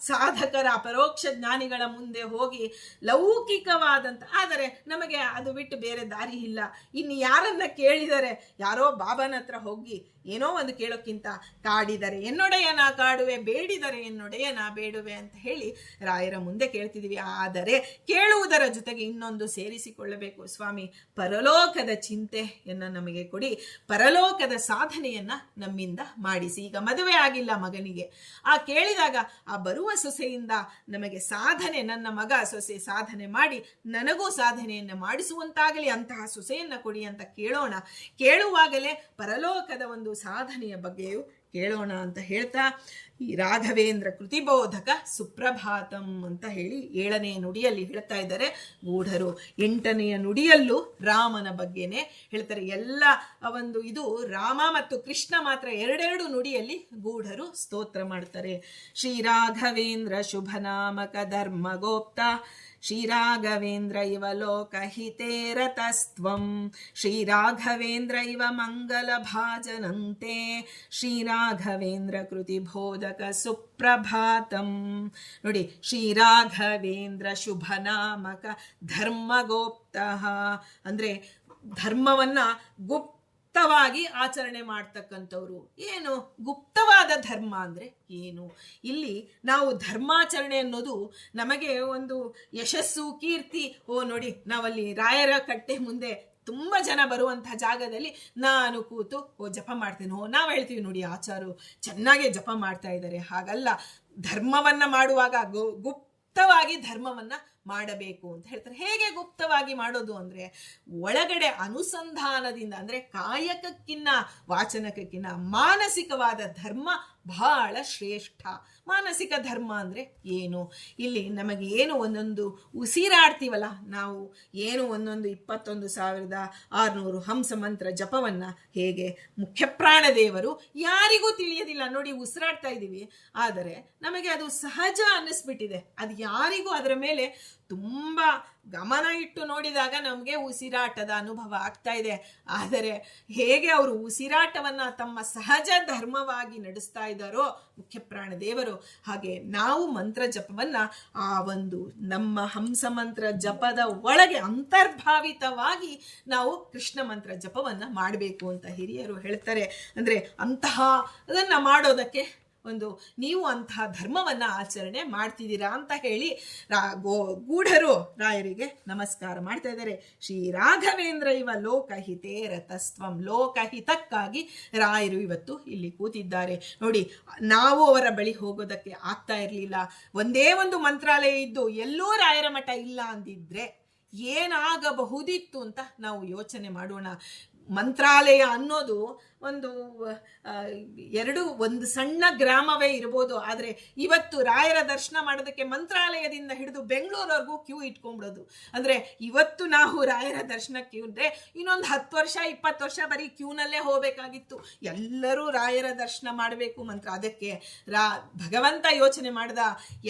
ಸಾಧಕರ ಅಪರೋಕ್ಷ ಜ್ಞಾನಿಗಳ ಮುಂದೆ ಹೋಗಿ ಲೌಕಿಕವಾದಂಥ, ಆದರೆ ನಮಗೆ ಅದು ಬಿಟ್ಟು ಬೇರೆ ದಾರಿ ಇಲ್ಲ. ಇನ್ನು ಯಾರನ್ನ ಕೇಳಿದರೆ, ಯಾರೋ ಬಾಬಾನ ಹತ್ರ ಹೋಗಿ ಏನೋ ಒಂದು ಕೇಳೋಕ್ಕಿಂತ ಕಾಡಿದರೆ ಎನ್ನೊಡೆಯ ನಾ ಕಾಡುವೆ, ಬೇಡಿದರೆ ಎನ್ನೊಡೆಯ ನಾ ಬೇಡುವೆ ಅಂತ ಹೇಳಿ ರಾಯರ ಮುಂದೆ ಕೇಳ್ತಿದ್ದೀವಿ. ಆದರೆ ಕೇಳುವುದರ ಜೊತೆಗೆ ಇನ್ನೊಂದು ಸೇರಿಸಿಕೊಳ್ಳಬೇಕು. ಸ್ವಾಮಿ, ಪರಲೋಕದ ಚಿಂತೆಯನ್ನು ನಮಗೆ ಕೊಡಿ, ಪರಲೋಕದ ಸಾಧನೆಯನ್ನ ನಮ್ಮಿಂದ ಮಾಡಿಸಿ. ಈಗ ಮದುವೆ ಆಗಿಲ್ಲ ಮಗನಿಗೆ, ಆ ಕೇಳಿದಾಗ ಆ ಬರುವ ಸೊಸೆಯಿಂದ ನಮಗೆ ಸಾಧನೆ, ನನ್ನ ಮಗ ಸೊಸೆ ಸಾಧನೆ ಮಾಡಿ ನನಗೂ ಸಾಧನೆಯನ್ನು ಮಾಡಿಸುವಂತಾಗಲಿ, ಅಂತಹ ಸೊಸೆಯನ್ನ ಕೊಡಿ ಅಂತ ಕೇಳೋಣ. ಕೇಳುವಾಗಲೇ ಪರಲೋಕದ ಒಂದು ಸಾಧನೆಯ ಬಗ್ಗೆಯೂ ಕೇಳೋಣ ಅಂತ ಹೇಳ್ತಾ, ಈ ರಾಘವೇಂದ್ರ ಕೃತಿಬೋಧಕ ಸುಪ್ರಭಾತಂ ಅಂತ ಹೇಳಿ 7ನೇ ನುಡಿಯಲ್ಲಿ ಹೇಳ್ತಾ ಇದ್ದಾರೆ ಗೂಢರು. 8ನೆಯ ನುಡಿಯಲ್ಲೂ ರಾಮನ ಬಗ್ಗೆನೆ ಹೇಳ್ತಾರೆ. ಎಲ್ಲ ಒಂದು ಇದು ರಾಮ ಮತ್ತು ಕೃಷ್ಣ ಮಾತ್ರ 2 ನುಡಿಯಲ್ಲಿ ಗೂಢರು ಸ್ತೋತ್ರ ಮಾಡ್ತಾರೆ. ಶ್ರೀ ರಾಘವೇಂದ್ರ ಶುಭನಾಮಕ ಧರ್ಮಗೋಪ್ತ ಶ್ರೀರಾಘವೇಂದ್ರ ಇವ ಲೋಕಹಿತೇ ರತಸ್ತ್ವಂ ಶ್ರೀರಾಘವೇಂದ್ರ ಇವ ಮಂಗಲ ಭಾಜನಂತೆ ಶ್ರೀರಾಘವೇಂದ್ರ ಕೃತಿಬೋಧಕ ಸುಪ್ರಭಾತಂ. ನೋಡಿ, ಶ್ರೀರಾಘವೇಂದ್ರ ಶುಭನಾಮಕ ಧರ್ಮಗೋಪ್ತ ಅಂದ್ರೆ ಧರ್ಮವನ್ನ ಗುಪ್ತವಾಗಿ ಆಚರಣೆ ಮಾಡ್ತಕ್ಕಂಥವ್ರು. ಏನು ಗುಪ್ತವಾದ ಧರ್ಮ ಅಂದ್ರೆ ಏನು? ಇಲ್ಲಿ ನಾವು ಧರ್ಮಾಚರಣೆ ಅನ್ನೋದು ನಮಗೆ ಒಂದು ಯಶಸ್ಸು, ಕೀರ್ತಿ. ನೋಡಿ, ನಾವಲ್ಲಿ ರಾಯರ ಕಟ್ಟೆ ಮುಂದೆ ತುಂಬ ಜನ ಬರುವಂತಹ ಜಾಗದಲ್ಲಿ ನಾನು ಕೂತು ಜಪ ಮಾಡ್ತೀನಿ. ನಾವು ಹೇಳ್ತೀವಿ ನೋಡಿ, ಆಚಾರು ಚೆನ್ನಾಗಿ ಜಪ ಮಾಡ್ತಾ ಇದ್ದಾರೆ. ಹಾಗಲ್ಲ, ಧರ್ಮವನ್ನ ಮಾಡುವಾಗ ಗುಪ್ತವಾಗಿ ಧರ್ಮವನ್ನ ಮಾಡಬೇಕು ಅಂತ ಹೇಳ್ತಾರೆ. ಹೇಗೆ ಗುಪ್ತವಾಗಿ ಮಾಡೋದು ಅಂದ್ರೆ, ಒಳಗಡೆ ಅನುಸಂಧಾನದಿಂದ, ಅಂದ್ರೆ ಕಾಯಕಕ್ಕಿನ್ನ ವಾಚನಕ್ಕಿನ್ನ ಮಾನಸಿಕವಾದ ಧರ್ಮ ಬಹಳ ಶ್ರೇಷ್ಠ. ಮಾನಸಿಕ ಧರ್ಮ ಅಂದ್ರೆ ಏನು? ಇಲ್ಲಿ ನಮಗೆ ಏನು ಒಂದೊಂದು ಉಸಿರಾಡ್ತೀವಲ್ಲ ನಾವು, ಏನು ಒಂದೊಂದು 21,600 ಹಂಸ ಮಂತ್ರ ಜಪವನ್ನ ಹೇಗೆ ಮುಖ್ಯಪ್ರಾಣ ದೇವರು ಯಾರಿಗೂ ತಿಳಿಯೋದಿಲ್ಲ. ನೋಡಿ, ಉಸಿರಾಡ್ತಾ ಇದ್ದೀವಿ, ಆದರೆ ನಮಗೆ ಅದು ಸಹಜ ಅನ್ನಿಸ್ಬಿಟ್ಟಿದೆ. ಅದು ಯಾರಿಗೂ ಅದರ ಮೇಲೆ ತುಂಬಾ ಗಮನ ಇಟ್ಟು ನೋಡಿದಾಗ ನಮಗೆ ಉಸಿರಾಟದ ಅನುಭವ ಆಗ್ತಾ ಇದೆ. ಆದರೆ ಹೇಗೆ ಅವರು ಉಸಿರಾಟವನ್ನ ತಮ್ಮ ಸಹಜ ಧರ್ಮವಾಗಿ ನಡೆಸ್ತಾ ಇದ್ದಾರೋ ಮುಖ್ಯಪ್ರಾಣ ದೇವರು, ಹಾಗೆ ನಾವು ಮಂತ್ರ ಜಪವನ್ನ ಆ ಒಂದು ನಮ್ಮ ಹಂಸ ಮಂತ್ರ ಜಪದ ಒಳಗೆ ಅಂತರ್ಭಾವಿತವಾಗಿ ನಾವು ಕೃಷ್ಣ ಮಂತ್ರ ಜಪವನ್ನ ಮಾಡಬೇಕು ಅಂತ ಹಿರಿಯರು ಹೇಳ್ತಾರೆ. ಅಂದ್ರೆ ಅಂತಹ ಅದನ್ನ ಮಾಡೋದಕ್ಕೆ ಒಂದು ನೀವು ಅಂತಹ ಧರ್ಮವನ್ನ ಆಚರಣೆ ಮಾಡ್ತಿದ್ದೀರಾ ಅಂತ ಹೇಳಿ ಗೂಢರು ರಾಯರಿಗೆ ನಮಸ್ಕಾರ ಮಾಡ್ತಾ ಇದ್ದಾರೆ. ಶ್ರೀ ರಾಘವೇಂದ್ರ ಇವ ಲೋಕಹಿತೇ ರತಸ್ತ್ವಂ, ಲೋಕಹಿತಕ್ಕಾಗಿ ರಾಯರು ಇವತ್ತು ಇಲ್ಲಿ ಕೂತಿದ್ದಾರೆ. ನೋಡಿ, ನಾವು ಅವರ ಬಳಿ ಹೋಗೋದಕ್ಕೆ ಆಗ್ತಾ ಇರಲಿಲ್ಲ. ಒಂದೇ ಒಂದು ಮಂತ್ರಾಲಯ ಇದ್ದು ಎಲ್ಲೂ ರಾಯರ ಮಠ ಇಲ್ಲ ಅಂದಿದ್ರೆ ಏನಾಗಬಹುದಿತ್ತು ಅಂತ ನಾವು ಯೋಚನೆ ಮಾಡೋಣ. ಮಂತ್ರಾಲಯ ಅನ್ನೋದು ಒಂದು ಸಣ್ಣ ಗ್ರಾಮವೇ ಇರ್ಬೋದು, ಆದರೆ ಇವತ್ತು ರಾಯರ ದರ್ಶನ ಮಾಡೋದಕ್ಕೆ ಮಂತ್ರಾಲಯದಿಂದ ಹಿಡಿದು ಬೆಂಗಳೂರವರೆಗೂ ಕ್ಯೂ ಇಟ್ಕೊಂಡ್ಬಿಡೋದು. ಅಂದ್ರೆ ಇವತ್ತು ನಾವು ರಾಯರ ದರ್ಶನ ಕ್ಯೂ ಅಂದ್ರೆ ಇನ್ನೊಂದು 10 ವರ್ಷ 20 ವರ್ಷ ಬರೀ ಕ್ಯೂನಲ್ಲೇ ಹೋಗ್ಬೇಕಾಗಿತ್ತು. ಎಲ್ಲರೂ ರಾಯರ ದರ್ಶನ ಮಾಡಬೇಕು ಮಂತ್ರ. ಅದಕ್ಕೆ ಭಗವಂತ ಯೋಚನೆ ಮಾಡ್ದ,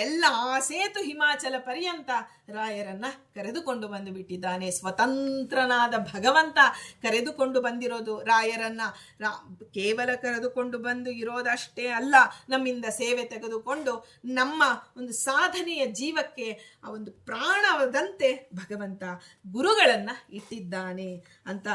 ಎಲ್ಲ ಆ ಸೇತು ಹಿಮಾಚಲ ಪರ್ಯಂತ ರಾಯರನ್ನ ಕರೆದುಕೊಂಡು ಬಂದು ಬಿಟ್ಟಿದ್ದಾನೆ. ಸ್ವತಂತ್ರನಾದ ಭಗವಂತ ಕರೆದುಕೊಂಡು ಬಂದಿರೋದು ರಾಯರನ್ನ. ಕೇವಲ ಕರೆದುಕೊಂಡು ಬಂದು ಇರೋದಷ್ಟೇ ಅಲ್ಲ, ನಮ್ಮಿಂದ ಸೇವೆ ತೆಗೆದುಕೊಂಡು ನಮ್ಮ ಒಂದು ಸಾಧನೆಯ ಜೀವಕ್ಕೆ ಆ ಒಂದು ಪ್ರಾಣದಂತೆ ಭಗವಂತ ಗುರುಗಳನ್ನ ಇಟ್ಟಿದ್ದಾನೆ ಅಂತ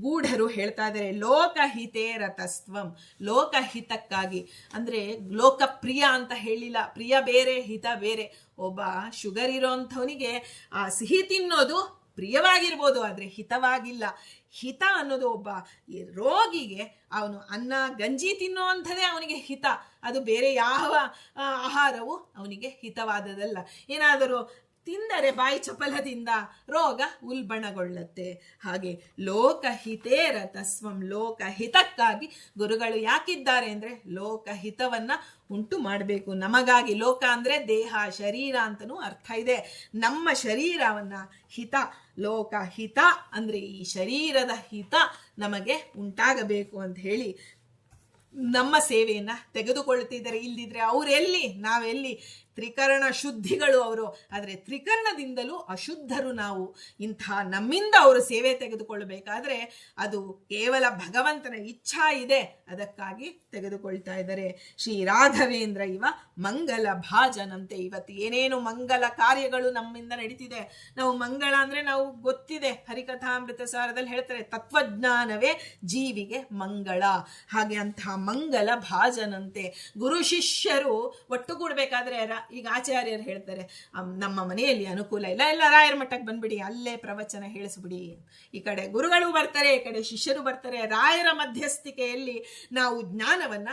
ಗೂಢರು ಹೇಳ್ತಾ ಇದ್ದಾರೆ. ಲೋಕಹಿತೇ ರತಸ್ತ್ವಂ, ಲೋಕಹಿತಕ್ಕಾಗಿ ಅಂದ್ರೆ ಲೋಕಪ್ರಿಯ ಅಂತ ಹೇಳಿಲ್ಲ, ಪ್ರಿಯ ಬೇರೆ ಹಿತ ಬೇರೆ. ಒಬ್ಬ ಶುಗರ್ ಇರೋಂಥವನಿಗೆ ಆ ಸಿಹಿ ತಿನ್ನೋದು ಪ್ರಿಯವಾಗಿರ್ಬೋದು, ಆದರೆ ಹಿತವಾಗಿಲ್ಲ. ಹಿತ ಅನ್ನೋದು ಒಬ್ಬ ರೋಗಿಗೆ ಅವನು ಅನ್ನ ಗಂಜಿ ತಿನ್ನುವಂಥದ್ದೇ ಅವನಿಗೆ ಹಿತ. ಅದು ಬೇರೆ ಯಾವ ಆಹಾರವು ಅವನಿಗೆ ಹಿತವಾದದಲ್ಲ. ಏನಾದರೂ ತಿಂದರೆ ಬಾಯಿ ಚಪಲದಿಂದ ರೋಗ ಉಲ್ಬಣಗೊಳ್ಳುತ್ತೆ. ಹಾಗೆ ಲೋಕಹಿತೇ ರತಸ್ವಂ, ಲೋಕಹಿತಕ್ಕಾಗಿ ಗುರುಗಳು ಯಾಕಿದ್ದಾರೆ ಅಂದ್ರೆ ಲೋಕಹಿತವನ್ನ ಉಂಟು ಮಾಡಬೇಕು ನಮಗಾಗಿ. ಲೋಕ ಅಂದ್ರೆ ದೇಹ ಶರೀರ ಅಂತನೂ ಅರ್ಥ ಇದೆ. ನಮ್ಮ ಶರೀರವನ್ನ ಹಿತ, ಲೋಕ ಹಿತ ಅಂದ್ರೆ ಈ ಶರೀರದ ಹಿತ ನಮಗೆ ಉಂಟಾಗಬೇಕು ಅಂತ ಹೇಳಿ ನಮ್ಮ ಸೇವೆಯನ್ನ ತೆಗೆದುಕೊಳ್ಳುತ್ತಿದ್ದಾರೆ. ಇಲ್ದಿದ್ರೆ ಅವರೆಲ್ಲಿ, ನಾವೆಲ್ಲಿ? ತ್ರಿಕರಣ ಶುದ್ಧಿಗಳು ಅವರು, ಆದರೆ ತ್ರಿಕರಣದಿಂದಲೂ ಅಶುದ್ಧರು ನಾವು. ಇಂಥ ನಮ್ಮಿಂದ ಅವರು ಸೇವೆ ತೆಗೆದುಕೊಳ್ಳಬೇಕಾದ್ರೆ ಅದು ಕೇವಲ ಭಗವಂತನ ಇಚ್ಛಾ ಇದೆ, ಅದಕ್ಕಾಗಿ ತೆಗೆದುಕೊಳ್ತಾ ಇದ್ದಾರೆ. ಶ್ರೀ ರಾಘವೇಂದ್ರ ಇವ ಮಂಗಲ ಭಾಜನಂತೆ. ಇವತ್ತು ಏನೇನು ಮಂಗಲ ಕಾರ್ಯಗಳು ನಮ್ಮಿಂದ ನಡೀತಿದೆ. ನಾವು ಮಂಗಳ ಅಂದ್ರೆ ನಾವು ಗೊತ್ತಿದೆ, ಹರಿಕಥಾಮೃತ ಸಾರದಲ್ಲಿ ಹೇಳ್ತಾರೆ ತತ್ವಜ್ಞಾನವೇ ಜೀವಿಗೆ ಮಂಗಳ. ಹಾಗೆ ಅಂತಹ ಮಂಗಲ ಭಾಜನಂತೆ ಗುರು ಶಿಷ್ಯರು ಒಟ್ಟುಗೂಡ್ಬೇಕಾದ್ರೆ ಈಗ ಆಚಾರ್ಯರು ಹೇಳ್ತಾರೆ, ನಮ್ಮ ಮನೆಯಲ್ಲಿ ಅನುಕೂಲ ಇಲ್ಲ, ಎಲ್ಲ ರಾಯರ ಮಠಕ್ಕೆ ಬಂದ್ಬಿಡಿ, ಅಲ್ಲೇ ಪ್ರವಚನ ಹೇಳಿಸ್ಬಿಡಿ. ಈ ಕಡೆ ಗುರುಗಳು ಬರ್ತಾರೆ, ಈ ಕಡೆ ಶಿಷ್ಯರು ಬರ್ತಾರೆ. ರಾಯರ ಮಧ್ಯಸ್ಥಿಕೆಯಲ್ಲಿ ನಾವು ಜ್ಞಾನವನ್ನ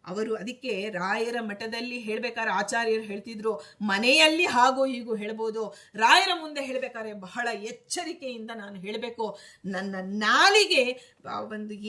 ಅವರು ಅದಕ್ಕೆ ರಾಯರ ಮಠದಲ್ಲಿ ಹೇಳ್ಬೇಕಾದ್ರೆ ಆಚಾರ್ಯರು ಹೇಳ್ತಿದ್ರು, ಮನೆಯಲ್ಲಿ ಹಾಗೂ ಹೀಗೂ ಹೇಳ್ಬೋದು, ರಾಯರ ಮುಂದೆ ಹೇಳ್ಬೇಕಾದ್ರೆ ಬಹಳ ಎಚ್ಚರಿಕೆಯಿಂದ ನಾನು ಹೇಳಬೇಕು. ನನ್ನ ನಾಲಿಗೆ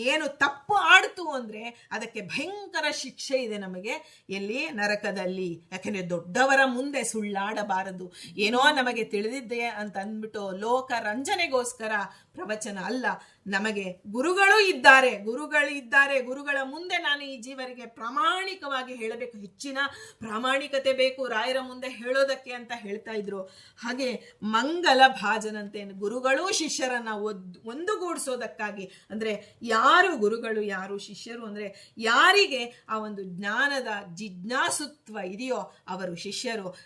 ಏನು ತಪ್ಪು ಆಡ್ತು ಅಂದ್ರೆ ಅದಕ್ಕೆ ಭಯಂಕರ ಶಿಕ್ಷೆ ಇದೆ ನಮಗೆ, ಎಲ್ಲಿ ನರಕದಲ್ಲಿ. ಯಾಕೆಂದ್ರೆ ದೊಡ್ಡವರ ಮುಂದೆ ಸುಳ್ಳಾಡಬಾರದು. ಏನೋ ನಮಗೆ ತಿಳಿದಿದ್ದೆ ಅಂತ ಅಂದ್ಬಿಟ್ಟು ಲೋಕ ರಂಜನೆಗೋಸ್ಕರ ಪ್ರವಚನ ಅಲ್ಲ. ನಮಗೆ ಗುರುಗಳು ಇದ್ದಾರೆ, ಗುರುಗಳ ಮುಂದೆ ನಾನು ಈ ಜೀವರಿಗೆ ಪ್ರಾಮಾಣಿಕವಾಗಿ ಹೇಳಬೇಕು, ಹೆಚ್ಚಿನ ಪ್ರಾಮಾಣಿಕತೆ ಬೇಕು ರಾಯರ ಮುಂದೆ ಹೇಳೋದಕ್ಕೆ ಅಂತ ಹೇಳ್ತಾ ಇದ್ರು. ಹಾಗೆ ಮಂಗಲ ಭಾಜನಂತೆ ಗುರುಗಳು ಶಿಷ್ಯರನ್ನ ಒಂದುಗೂಡಿಸೋದಕ್ಕಾಗಿ, ಅಂದ್ರೆ ಯಾರು ಗುರುಗಳು ಯಾರು ಶಿಷ್ಯರು ಅಂದ್ರೆ ಯಾರಿಗೆ ಆ ಒಂದು ಜ್ಞಾನದ ಜಿಜ್ಞಾಸುತ್ವ ಇದೆಯೋ ಅವರು ಶಿಷ್ಯರು,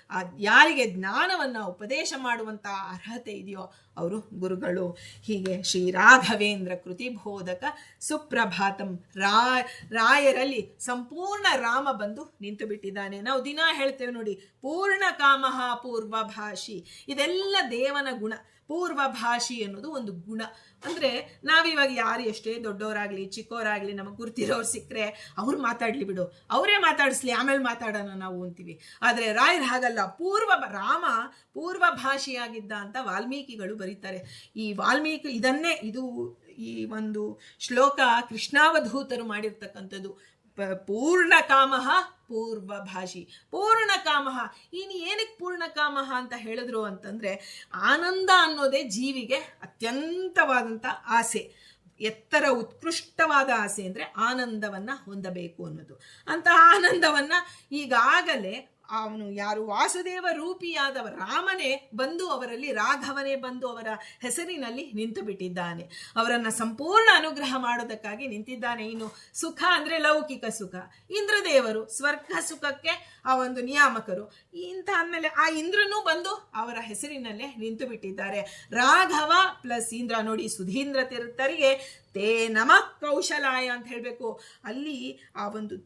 ಯಾರಿಗೆ ಜ್ಞಾನವನ್ನ ಉಪದೇಶ ಮಾಡುವಂತ ಅರ್ಹತೆ ಇದೆಯೋ ಅವರು ಗುರುಗಳು. ಹೀಗೆ ಶ್ರೀ ರಾಘವೇಂದ್ರ ಕೃತಿ ಬೋಧಕ ಸುಪ್ರಭಾತಂ. ರಾಯರಲ್ಲಿ ಸಂಪೂರ್ಣ ರಾಮ ಬಂದು ನಿಂತು ಬಿಟ್ಟಿದ್ದಾನೆ. ನಾವು ದಿನ ಹೇಳ್ತೇವೆ ನೋಡಿ, ಪೂರ್ಣ ಕಾಮಃ ಪೂರ್ವಭಾಷಿ. ಇದೆಲ್ಲ ದೇವನ ಗುಣ. ಪೂರ್ವಭಾಷಿ ಅನ್ನೋದು ಒಂದು ಗುಣ. ಅಂದ್ರೆ ನಾವಿವಾಗ ಯಾರು ಎಷ್ಟೇ ದೊಡ್ಡವರಾಗ್ಲಿ ಚಿಕ್ಕವರಾಗ್ಲಿ ನಮಗೆ ಗುರ್ತಿರೋರು ಸಿಕ್ಕರೆ ಅವ್ರು ಮಾತಾಡ್ಲಿ ಬಿಡು, ಅವರೇ ಮಾತಾಡಿಸ್ಲಿ, ಆಮೇಲೆ ಮಾತಾಡೋಣ ನಾವು ಅಂತೀವಿ. ಆದ್ರೆ ರಾಯರ್ ಹಾಗಲ್ಲ. ರಾಮ ಪೂರ್ವಭಾಷಿಯಾಗಿದ್ದ ಅಂತ ವಾಲ್ಮೀಕಿಗಳು ಬರೀತಾರೆ. ಈ ವಾಲ್ಮೀಕಿ ಇದು ಈ ಒಂದು ಶ್ಲೋಕ ಕೃಷ್ಣಾವಧೂತರು ಮಾಡಿರ್ತಕ್ಕಂಥದ್ದು. ಪೂರ್ಣ ಕಾಮಃ ಪೂರ್ವಭಾಷಿ. ಪೂರ್ಣ ಕಾಮಃ, ಇನ್ನು ಏನಕ್ಕೆ ಪೂರ್ಣ ಕಾಮಃ ಅಂತ ಹೇಳಿದ್ರು ಅಂತಂದ್ರೆ, ಆನಂದ ಅನ್ನೋದೇ ಜೀವಿಗೆ ಅತ್ಯಂತವಾದಂಥ ಆಸೆ, ಎತ್ತರ ಉತ್ಕೃಷ್ಟವಾದ ಆಸೆ ಅಂದ್ರೆ ಆನಂದವನ್ನ ಹೊಂದಬೇಕು ಅನ್ನೋದು. ಅಂತಹ ಆನಂದವನ್ನ ಈಗಾಗಲೇ ಅವನು ಯಾರು ವಾಸುದೇವ ರೂಪಿಯಾದವ ರಾಮನೇ ಬಂದು ಅವರಲ್ಲಿ, ರಾಘವನೇ ಬಂದು ಅವರ ಹೆಸರಿನಲ್ಲಿ ನಿಂತು ಬಿಟ್ಟಿದ್ದಾನೆ. ಅವರನ್ನ ಸಂಪೂರ್ಣ ಅನುಗ್ರಹ ಮಾಡೋದಕ್ಕಾಗಿ ನಿಂತಿದ್ದಾನೆ. ಇನ್ನು ಸುಖ ಅಂದ್ರೆ ಲೌಕಿಕ ಸುಖ. ಇಂದ್ರದೇವರು ಸ್ವರ್ಗ ಸುಖಕ್ಕೆ ಆ ಒಂದು ನಿಯಾಮಕರು. ಇಂಥ ಅಂದಮೇಲೆ ಆ ಇಂದ್ರನೂ ಬಂದು ಅವರ ಹೆಸರಿನಲ್ಲೇ ನಿಂತು ಬಿಟ್ಟಿದ್ದಾರೆ. ರಾಘವ ಪ್ಲಸ್ ಇಂದ್ರ ನೋಡಿ, ಸುಧೀಂದ್ರ ತೀರ್ಥರಿಗೆ ತೇ ನಮಃ ಕೌಶಲಾಯ ಅಂತ ಹೇಳ್ಬೇಕು. ಅಲ್ಲಿ ಆ ಒಂದು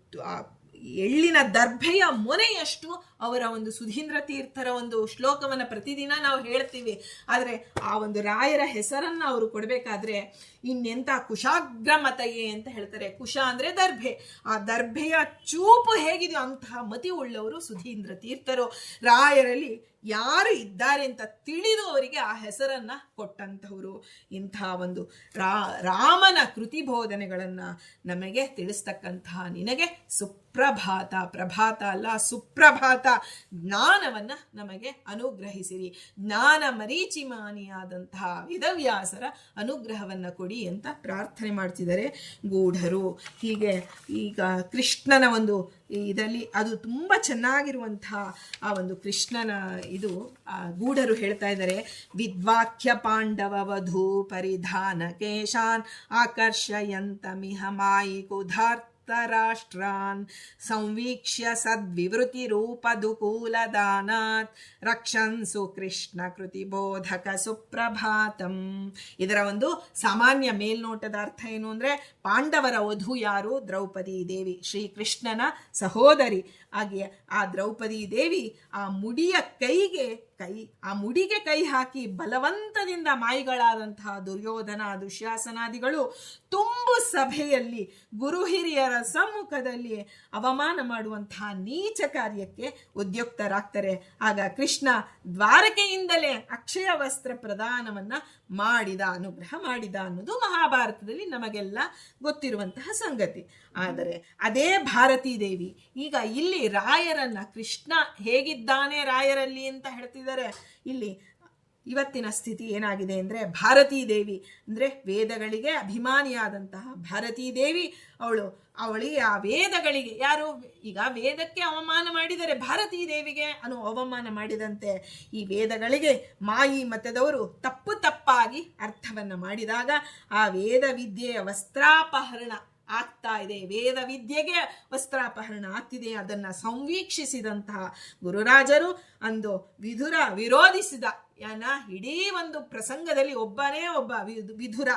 ಎಳ್ಳಿನ ದರ್ಭೆಯ ಮೊನೆಯಷ್ಟು ಅವರ ಒಂದು ಸುಧೀಂದ್ರ ತೀರ್ಥರ ಒಂದು ಶ್ಲೋಕವನ್ನ ಪ್ರತಿದಿನ ನಾವು ಹೇಳ್ತೀವಿ. ಆದ್ರೆ ಆ ಒಂದು ರಾಯರ ಹೆಸರನ್ನ ಅವರು ಕೊಡ್ಬೇಕಾದ್ರೆ ಇನ್ನೆಂತ ಕುಶಾಗ್ರಮತಯೇ ಅಂತ ಹೇಳ್ತಾರೆ. ಕುಶ ಅಂದ್ರೆ ದರ್ಭೆ. ಆ ದರ್ಭೆಯ ಚೂಪು ಹೇಗಿದೆಯೋ ಅಂತಹ ಮತಿ ಉಳ್ಳವರು ಸುಧೀಂದ್ರ ತೀರ್ಥರು. ರಾಯರಲ್ಲಿ ಯಾರು ಇದ್ದಾರೆ ಅಂತ ತಿಳಿದು ಅವರಿಗೆ ಆ ಹೆಸರನ್ನ ಕೊಟ್ಟಂತವರು. ಇಂಥ ಒಂದು ರಾಮನ ಕೃತಿ ಬೋಧನೆಗಳನ್ನ ನಮಗೆ ತಿಳಿಸ್ತಕ್ಕಂತಹ ನಿನಗೆ ಸುಪ್ರಭಾತ, ಪ್ರಭಾತ ಅಲ್ಲ ಸುಪ್ರಭಾತ, ಜ್ಞಾನವನ್ನ ನಮಗೆ ಅನುಗ್ರಹಿಸಿರಿ. ಜ್ಞಾನ ಮರೀಚಿಮಾನಿಯಾದಂತಹ ವೇದವ್ಯಾಸರ ಅನುಗ್ರಹವನ್ನ ಕೊಡಿ ಅಂತ ಪ್ರಾರ್ಥನೆ ಮಾಡ್ತಿದ್ದಾರೆ ಗೂಢರು. ಹೀಗೆ ಈಗ ಕೃಷ್ಣನ ಒಂದು ಇದರಲ್ಲಿ ಅದು ತುಂಬ ಚೆನ್ನಾಗಿರುವಂತಹ ಆ ಒಂದು ಕೃಷ್ಣನ ಇದು ಗೂಢರು ಹೇಳ್ತಾ ಇದ್ದಾರೆ. ವಿದ್ವಾಕ್ಯ ಪಾಂಡವ ವಧೂ ಪರಿಧಾನ ಕೇಶಾನ್ ಆಕರ್ಷಯಂತಮಿಹ ಮಾಯಿಕುಧಾರ್ಥ ರಾಷ್ಟ್ರಾನ್ ಸಂವೀಕ್ಷ್ಯ ಸದ್ವಿವೃತಿ ರೂಪದುಕೂಲದಾನಾತ್ ರಕ್ಷನ್ಸು ಕೃಷ್ಣ ಕೃತಿ ಬೋಧಕ ಸುಪ್ರಭಾತಂ. ಇದರ ಒಂದು ಸಾಮಾನ್ಯ ಮೇಲ್ನೋಟದ ಅರ್ಥ ಏನು ಅಂದ್ರೆ, ಪಾಂಡವರ ವಧು ಯಾರು? ದ್ರೌಪದಿ ದೇವಿ, ಶ್ರೀಕೃಷ್ಣನ ಸಹೋದರಿ. ಹಾಗೆ ಆ ದ್ರೌಪದಿ ದೇವಿ ಆ ಮುಡಿಗೆ ಕೈ ಹಾಕಿ ಬಲವಂತದಿಂದ ಮಾಯಿಗಳಾದಂತಹ ದುರ್ಯೋಧನ ದುಶ್ಯಾಸನಾದಿಗಳು ತುಂಬು ಸಭೆಯಲ್ಲಿ ಗುರು ಹಿರಿಯರ ಸಮ್ಮುಖದಲ್ಲಿ ಅವಮಾನ ಮಾಡುವಂತಹ ನೀಚ ಕಾರ್ಯಕ್ಕೆ ಉದ್ಯುಕ್ತರಾಗ್ತಾರೆ. ಆಗ ಕೃಷ್ಣ ದ್ವಾರಕೆಯಿಂದಲೇ ಅಕ್ಷಯ ವಸ್ತ್ರ ಪ್ರದಾನವನ್ನ ಅನುಗ್ರಹ ಮಾಡಿದ ಅನ್ನೋದು ಮಹಾಭಾರತದಲ್ಲಿ ನಮಗೆಲ್ಲ ಗೊತ್ತಿರುವಂತಹ ಸಂಗತಿ. ಆದರೆ ಅದೇ ಭಾರತೀ ದೇವಿ ಈಗ ಇಲ್ಲಿ ರಾಯರನ್ನ, ಕೃಷ್ಣ ಹೇಗಿದ್ದಾನೆ ರಾಯರಲ್ಲಿ ಅಂತ ಹೇಳ್ತಿದ್ದಾರೆ. ಇಲ್ಲಿ ಇವತ್ತಿನ ಸ್ಥಿತಿ ಏನಾಗಿದೆ ಅಂದರೆ, ಭಾರತೀ ದೇವಿ ಅಂದರೆ ವೇದಗಳಿಗೆ ಅಭಿಮಾನಿಯಾದಂತಹ ಭಾರತೀ ದೇವಿ ಅವಳಿಗೆ ಆ ವೇದಗಳಿಗೆ ಯಾರು ಈಗ ವೇದಕ್ಕೆ ಅವಮಾನ ಮಾಡಿದರೆ ಭಾರತೀ ದೇವಿಗೆ ಅವಮಾನ ಮಾಡಿದಂತೆ ಈ ವೇದಗಳಿಗೆ ಮಾಯಿ ಮತದವರು ತಪ್ಪಾಗಿ ಅರ್ಥವನ್ನು ಮಾಡಿದಾಗ ಆ ವೇದ ವಿದ್ಯೆಯ ವಸ್ತ್ರಾಪಹರಣ ಆಗ್ತಾ ಇದೆ, ವೇದ ವಿದ್ಯೆಗೆ ವಸ್ತ್ರಾಪಹರಣ ಆಗ್ತಿದೆ. ಅದನ್ನು ಸಂವೀಕ್ಷಿಸಿದಂತಹ ಗುರುರಾಜರು ಅಂದು ವಿರೋಧಿಸಿದ ಇಡೀ ಒಂದು ಪ್ರಸಂಗದಲ್ಲಿ ಒಬ್ಬನೇ ಒಬ್ಬ ವಿಧುರ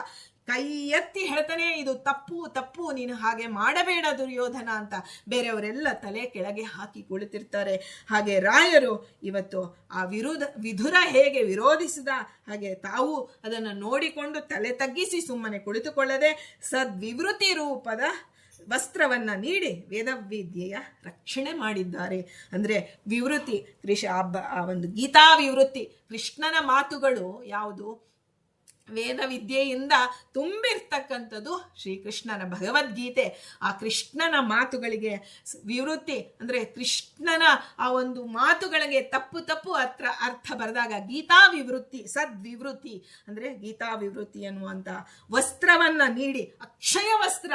ಕೈ ಎತ್ತಿ ಹೇಳ್ತಾನೆ, ಇದು ತಪ್ಪು, ನೀನು ಹಾಗೆ ಮಾಡಬೇಡ ದುರ್ಯೋಧನ ಅಂತ. ಬೇರೆಯವರೆಲ್ಲ ತಲೆ ಕೆಳಗೆ ಹಾಕಿ ಕುಳಿತಿರ್ತಾರೆ. ಹಾಗೆ ರಾಯರು ಇವತ್ತು ಆ ವಿಧುರ ಹೇಗೆ ವಿರೋಧಿಸಿದ ಹಾಗೆ ತಾವು ಅದನ್ನು ನೋಡಿಕೊಂಡು ತಲೆ ತಗ್ಗಿಸಿ ಸುಮ್ಮನೆ ಕುಳಿತುಕೊಳ್ಳದೆ ಸದ್ವಿವೃತಿ ರೂಪದ ವಸ್ತ್ರವನ್ನ ನೀಡಿ ವೇದವಿದ್ಯೆಯ ರಕ್ಷಣೆ ಮಾಡಿದ್ದಾರೆ. ಅಂದರೆ ವಿವೃತಿ ಒಂದು ಗೀತಾ ವಿವೃತ್ತಿ, ಕೃಷ್ಣನ ಮಾತುಗಳು ಯಾವುದು ವೇದವಿದ್ಯೆಯಿಂದ ತುಂಬಿರ್ತಕ್ಕಂಥದ್ದು ಶ್ರೀಕೃಷ್ಣನ ಭಗವದ್ಗೀತೆ. ಆ ಕೃಷ್ಣನ ಮಾತುಗಳಿಗೆ ವಿವೃತ್ತಿ ಅಂದರೆ ಕೃಷ್ಣನ ಆ ಒಂದು ಮಾತುಗಳಿಗೆ ತಪ್ಪು ಅರ್ಥ ಬರೆದಾಗ ಗೀತಾ ವಿವೃತ್ತಿ, ಸದ್ವಿವೃತ್ತಿ ಅಂದರೆ ಗೀತಾ ವಿವೃತ್ತಿ ಅನ್ನುವಂಥ ವಸ್ತ್ರವನ್ನ ನೀಡಿ, ಅಕ್ಷಯ ವಸ್ತ್ರ.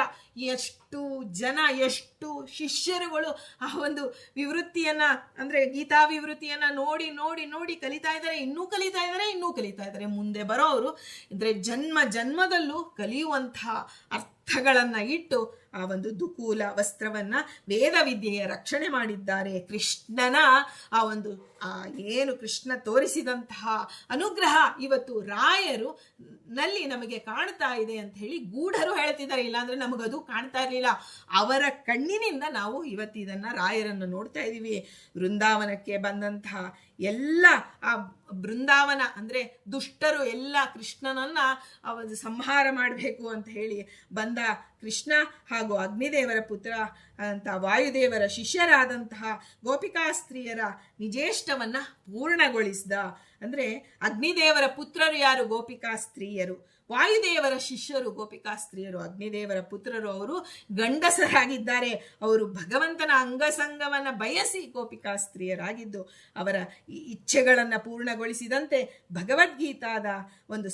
ಎಷ್ಟು ಜನ, ಎಷ್ಟು ಶಿಷ್ಯರುಗಳು ಆ ಒಂದು ವಿವೃತ್ತಿಯನ್ನ ಅಂದರೆ ಗೀತಾ ವಿವೃತ್ತಿಯನ್ನ ನೋಡಿ ನೋಡಿ ನೋಡಿ ಕಲಿತಾ ಇದ್ದಾರೆ, ಇನ್ನೂ ಕಲಿತಾ ಇದ್ದಾರೆ. ಮುಂದೆ ಬರೋರು ಅಂದರೆ ಜನ್ಮದಲ್ಲೂ ಕಲಿಯುವಂತಹ ಅರ್ಥಗಳನ್ನು ಇಟ್ಟು ಆ ಒಂದು ದುಕೂಲ ವಸ್ತ್ರವನ್ನ ವೇದವಿದ್ಯೆಯ ರಕ್ಷಣೆ ಮಾಡಿದ್ದಾರೆ. ಕೃಷ್ಣನ ಆ ಒಂದು ಏನು ಕೃಷ್ಣ ತೋರಿಸಿದಂತಹ ಅನುಗ್ರಹ ಇವತ್ತು ರಾಯರು ನಲ್ಲಿ ನಮಗೆ ಕಾಣ್ತಾ ಇದೆ ಅಂತ ಹೇಳಿ ಗೂಢರು ಹೇಳ್ತಿದ್ದಾರೆ. ಇಲ್ಲಾಂದ್ರೆ ನಮಗದು ಕಾಣ್ತಾ ಇರಲಿಲ್ಲ. ಅವರ ಕಣ್ಣಿನಿಂದ ನಾವು ಇವತ್ತು ಇದನ್ನ ರಾಯರನ್ನು ನೋಡ್ತಾ ಇದ್ದೀವಿ. ವೃಂದಾವನಕ್ಕೆ ಬಂದಂತಹ ಎಲ್ಲ ಆ ಬೃಂದಾವನ ಅಂದರೆ ದುಷ್ಟರು ಎಲ್ಲ ಕೃಷ್ಣನನ್ನ ಸಂಹಾರ ಮಾಡಬೇಕು ಅಂತ ಹೇಳಿ ಬಂದ ಕೃಷ್ಣ ಹಾಗೂ ಅಗ್ನಿದೇವರ ಪುತ್ರ ಅಂತ ವಾಯುದೇವರ ಶಿಷ್ಯರಾದಂತಹ ಗೋಪಿಕಾಸ್ತ್ರೀಯರ ನಿಜೇಷ್ಟವನ್ನ ಪೂರ್ಣಗೊಳಿಸಿದ. ಅಂದರೆ ಅಗ್ನಿದೇವರ ಪುತ್ರರು ಯಾರು? ಗೋಪಿಕಾಸ್ತ್ರೀಯರು. ವಾಯುದೇವರ ಶಿಷ್ಯರು ಗೋಪಿಕಾಸ್ತ್ರೀಯರು. ಅಗ್ನಿದೇವರ ಪುತ್ರರು ಅವರು ಗಂಡಸರಾಗಿದ್ದಾರೆ. ಅವರು ಭಗವಂತನ ಅಂಗಸಂಗವನ್ನು ಬಯಸಿ ಗೋಪಿಕಾಸ್ತ್ರೀಯರಾಗಿದ್ದು ಅವರ ಇಚ್ಛೆಗಳನ್ನು ಪೂರ್ಣಗೊಳಿಸಿದಂತೆ ಭಗವದ್ಗೀತಾದ ಒಂದು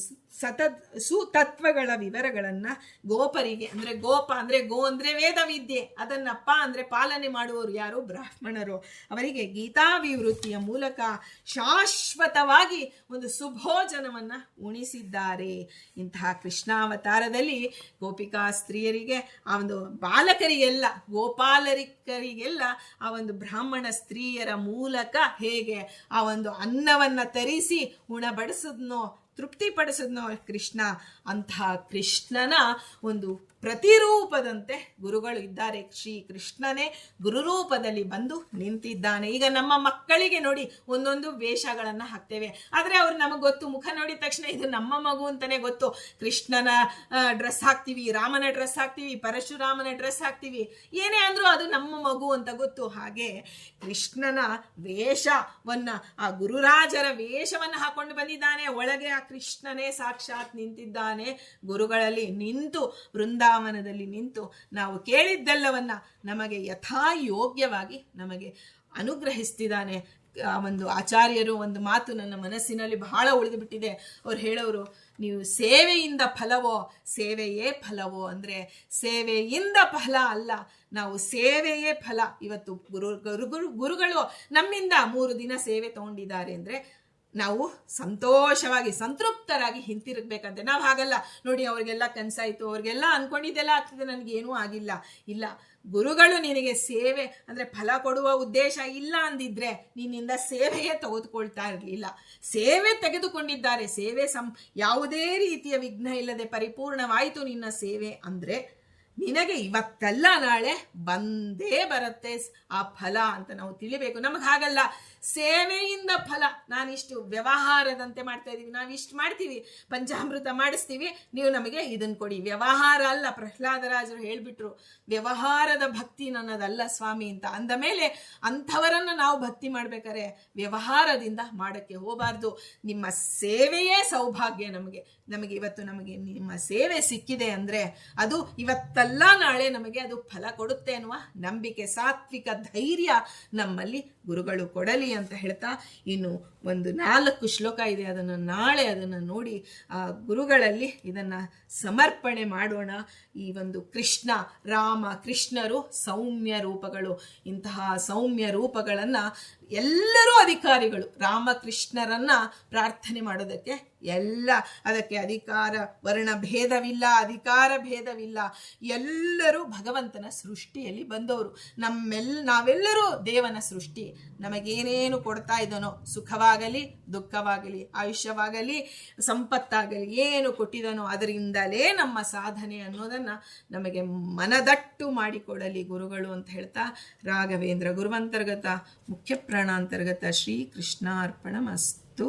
ಸುತತ್ವಗಳ ವಿವರಗಳನ್ನು ಗೋಪರಿಗೆ ಅಂದರೆ ಗೋಪ ಅಂದರೆ ಗೋ ಅಂದರೆ ವೇದವಿದ್ಯೆ, ಅದನ್ನಪ್ಪ ಅಂದರೆ ಪಾಲನೆ ಮಾಡುವವರು ಯಾರು? ಬ್ರಾಹ್ಮಣರು. ಅವರಿಗೆ ಗೀತಾ ವಿವೃತ್ತಿಯ ಮೂಲಕ ಶಾಶ್ವತವಾಗಿ ಒಂದು ಸುಭೋಜನವನ್ನು ಉಣಿಸಿದ್ದಾರೆ. ಇಂತಹ ಕೃಷ್ಣಾವತಾರದಲ್ಲಿ ಗೋಪಿಕಾ ಸ್ತ್ರೀಯರಿಗೆ ಆ ಒಂದು ಬಾಲಕರಿಗೆಲ್ಲ ಗೋಪಾಲರಿಕರಿಗೆಲ್ಲ ಆ ಒಂದು ಬ್ರಾಹ್ಮಣ ಸ್ತ್ರೀಯರ ಮೂಲಕ ಹೇಗೆ ಆ ಒಂದು ಅನ್ನವನ್ನ ತರಿಸಿ ಉಣಬಡಿಸಿದ್ನೋ ತೃಪ್ತಿಪಡಿಸಿದ್ನೋ ಕೃಷ್ಣ, ಅಂತಹ ಕೃಷ್ಣನ ಒಂದು ಪ್ರತಿರೂಪದಂತೆ ಗುರುಗಳು ಇದ್ದಾರೆ. ಶ್ರೀ ಕೃಷ್ಣನೇ ಗುರುರೂಪದಲ್ಲಿ ಬಂದು ನಿಂತಿದ್ದಾನೆ. ಈಗ ನಮ್ಮ ಮಕ್ಕಳಿಗೆ ನೋಡಿ ಒಂದೊಂದು ವೇಷಗಳನ್ನು ಹಾಕ್ತೇವೆ, ಆದರೆ ಅವ್ರು ನಮಗೆ ಗೊತ್ತು, ಮುಖ ನೋಡಿದ ತಕ್ಷಣ ಇದು ನಮ್ಮ ಮಗು ಅಂತಾನೆ ಗೊತ್ತು. ಕೃಷ್ಣನ ಡ್ರೆಸ್ ಹಾಕ್ತೀವಿ, ರಾಮನ ಡ್ರೆಸ್ ಹಾಕ್ತೀವಿ, ಪರಶುರಾಮನ ಡ್ರೆಸ್ ಹಾಕ್ತೀವಿ, ಏನೇ ಅಂದ್ರೂ ಅದು ನಮ್ಮ ಮಗು ಅಂತ ಗೊತ್ತು. ಹಾಗೆ ಕೃಷ್ಣನ ವೇಷವನ್ನ ಆ ಗುರುರಾಜರ ವೇಷವನ್ನು ಹಾಕೊಂಡು ಬಂದಿದ್ದಾನೆ. ಒಳಗೆ ಆ ಕೃಷ್ಣನೇ ಸಾಕ್ಷಾತ್ ನಿಂತಿದ್ದಾನೆ. ಗುರುಗಳಲ್ಲಿ ನಿಂತು ವೃಂದಾವನದಲ್ಲಿ ನಿಂತು ನಾವು ಕೇಳಿದ್ದೆಲ್ಲವನ್ನ ನಮಗೆ ಯಥಾಯೋಗ್ಯವಾಗಿ ನಮಗೆ ಅನುಗ್ರಹಿಸ್ತಿದ್ದಾನೆ. ಒಂದು ಆಚಾರ್ಯರು ಒಂದು ಮಾತು ನನ್ನ ಮನಸ್ಸಿನಲ್ಲಿ ಬಹಳ ಉಳಿದು ಬಿಟ್ಟಿದೆ. ಅವ್ರು ಹೇಳೋರು, ನೀವು ಸೇವೆಯಿಂದ ಫಲವೋ ಸೇವೆಯೇ ಫಲವೋ ಅಂದರೆ ಸೇವೆಯಿಂದ ಫಲ ಅಲ್ಲ, ನಾವು ಸೇವೆಯೇ ಫಲ. ಇವತ್ತು ಗುರುಗಳು ನಮ್ಮಿಂದ 3 ದಿನ ಸೇವೆ ತಗೊಂಡಿದ್ದಾರೆ ಅಂದರೆ ನಾವು ಸಂತೋಷವಾಗಿ ಸಂತೃಪ್ತರಾಗಿ ಹಿಂತಿರುಗಬೇಕಂತೆ. ನಾವು ಹಾಗಲ್ಲ ನೋಡಿ, ಅವ್ರಿಗೆಲ್ಲ ಕನಸಾಯಿತು, ಅವ್ರಿಗೆಲ್ಲ ಅನ್ಕೊಂಡಿದ್ದೆಲ್ಲ ಆಗ್ತದೆ, ನನಗೇನೂ ಆಗಿಲ್ಲ. ಇಲ್ಲ, ಗುರುಗಳು ನಿನಗೆ ಸೇವೆ ಅಂದರೆ ಫಲ ಕೊಡುವ ಉದ್ದೇಶ ಇಲ್ಲ ಅಂದಿದ್ರೆ ನಿನ್ನಿಂದ ಸೇವೆಯೇ ತೆಗೆದುಕೊಳ್ತಾ ಇರಲಿಲ್ಲ. ಸೇವೆ ತೆಗೆದುಕೊಂಡಿದ್ದಾರೆ. ಸೇವೆ ಯಾವುದೇ ರೀತಿಯ ವಿಘ್ನ ಇಲ್ಲದೆ ಪರಿಪೂರ್ಣವಾಯಿತು ನಿನ್ನ ಸೇವೆ ಅಂದರೆ ನಿನಗೆ ಇವತ್ತಲ್ಲ ನಾಳೆ ಬಂದೇ ಬರುತ್ತೆ ಆ ಫಲ ಅಂತ ನಾವು ತಿಳಿಬೇಕು. ನಮಗೆ ಹಾಗಲ್ಲ, ಸೇವೆಯಿಂದ ಫಲ. ನಾನಿಷ್ಟು ವ್ಯವಹಾರದಂತೆ ಮಾಡ್ತಾ ಇದ್ದೀವಿ, ನಾವಿಷ್ಟು ಮಾಡ್ತೀವಿ, ಪಂಚಾಮೃತ ಮಾಡಿಸ್ತೀವಿ, ನೀವು ನಮಗೆ ಇದನ್ನು ಕೊಡಿ. ವ್ಯವಹಾರ ಅಲ್ಲ. ಪ್ರಹ್ಲಾದರಾಜರು ಹೇಳಿಬಿಟ್ರು, ವ್ಯವಹಾರದ ಭಕ್ತಿ ನನ್ನದಲ್ಲ ಸ್ವಾಮಿ ಅಂತ. ಅಂದ ಮೇಲೆ ಅಂಥವರನ್ನು ನಾವು ಭಕ್ತಿ ಮಾಡ್ಬೇಕಾದ್ರೆ ವ್ಯವಹಾರದಿಂದ ಮಾಡೋಕ್ಕೆ ಹೋಗಬಾರ್ದು. ನಿಮ್ಮ ಸೇವೆಯೇ ಸೌಭಾಗ್ಯ. ನಮಗೆ ಇವತ್ತು ನಿಮ್ಮ ಸೇವೆ ಸಿಕ್ಕಿದೆ ಅಂದರೆ ಅದು ಇವತ್ತಲ್ಲ ಇವತ್ತಲ್ಲ ನಾಳೆ ನಮಗೆ ಅದು ಫಲ ಕೊಡುತ್ತೆ ಅನ್ನುವ ನಂಬಿಕೆ, ಸಾತ್ವಿಕ ಧೈರ್ಯ ನಮ್ಮಲ್ಲಿ ಗುರುಗಳು ಕೊಡಲಿ ಅಂತ ಹೇಳ್ತಾ, ಇನ್ನು ಒಂದು 4 ಶ್ಲೋಕ ಇದೆ, ಅದನ್ನು ನಾಳೆ ಅದನ್ನು ನೋಡಿ ಆ ಗುರುಗಳಲ್ಲಿ ಇದನ್ನು ಸಮರ್ಪಣೆ ಮಾಡೋಣ. ಈ ಒಂದು ಕೃಷ್ಣ, ರಾಮ, ಕೃಷ್ಣರು ಸೌಮ್ಯ ರೂಪಗಳು. ಇಂತಹ ಸೌಮ್ಯ ರೂಪಗಳನ್ನು ಎಲ್ಲರೂ ಅಧಿಕಾರಿಗಳು. ರಾಮಕೃಷ್ಣರನ್ನ ಪ್ರಾರ್ಥನೆ ಮಾಡೋದಕ್ಕೆ ಅದಕ್ಕೆ ಅಧಿಕಾರ ವರ್ಣ ಭೇದವಿಲ್ಲ, ಅಧಿಕಾರ ಭೇದವಿಲ್ಲ. ಎಲ್ಲರೂ ಭಗವಂತನ ಸೃಷ್ಟಿಯಲ್ಲಿ ಬಂದವರು. ನಾವೆಲ್ಲರೂ ದೇವನ ಸೃಷ್ಟಿ. ನಮಗೇನೇನು ಕೊಡ್ತಾ ಇದ್ದಾನೋ, ಸುಖವಾಗಲಿ ದುಃಖವಾಗಲಿ, ಆಯುಷ್ಯವಾಗಲಿ ಸಂಪತ್ತಾಗಲಿ, ಏನು ಕೊಟ್ಟಿದ್ದಾನೋ ಅದರಿಂದಲೇ ನಮ್ಮ ಸಾಧನೆ ಅನ್ನೋದನ್ನು ನಮಗೆ ಮನದಟ್ಟು ಮಾಡಿಕೊಡಲಿ ಗುರುಗಳು ಅಂತ ಹೇಳ್ತಾ, ರಾಘವೇಂದ್ರ ಗುರುವಂತರ್ಗತ ಮುಖ್ಯ ಪ್ರಾಣಾಂತರ್ಗತ ಶ್ರೀ ಕೃಷ್ಣಾರ್ಪಣಮಸ್ತು.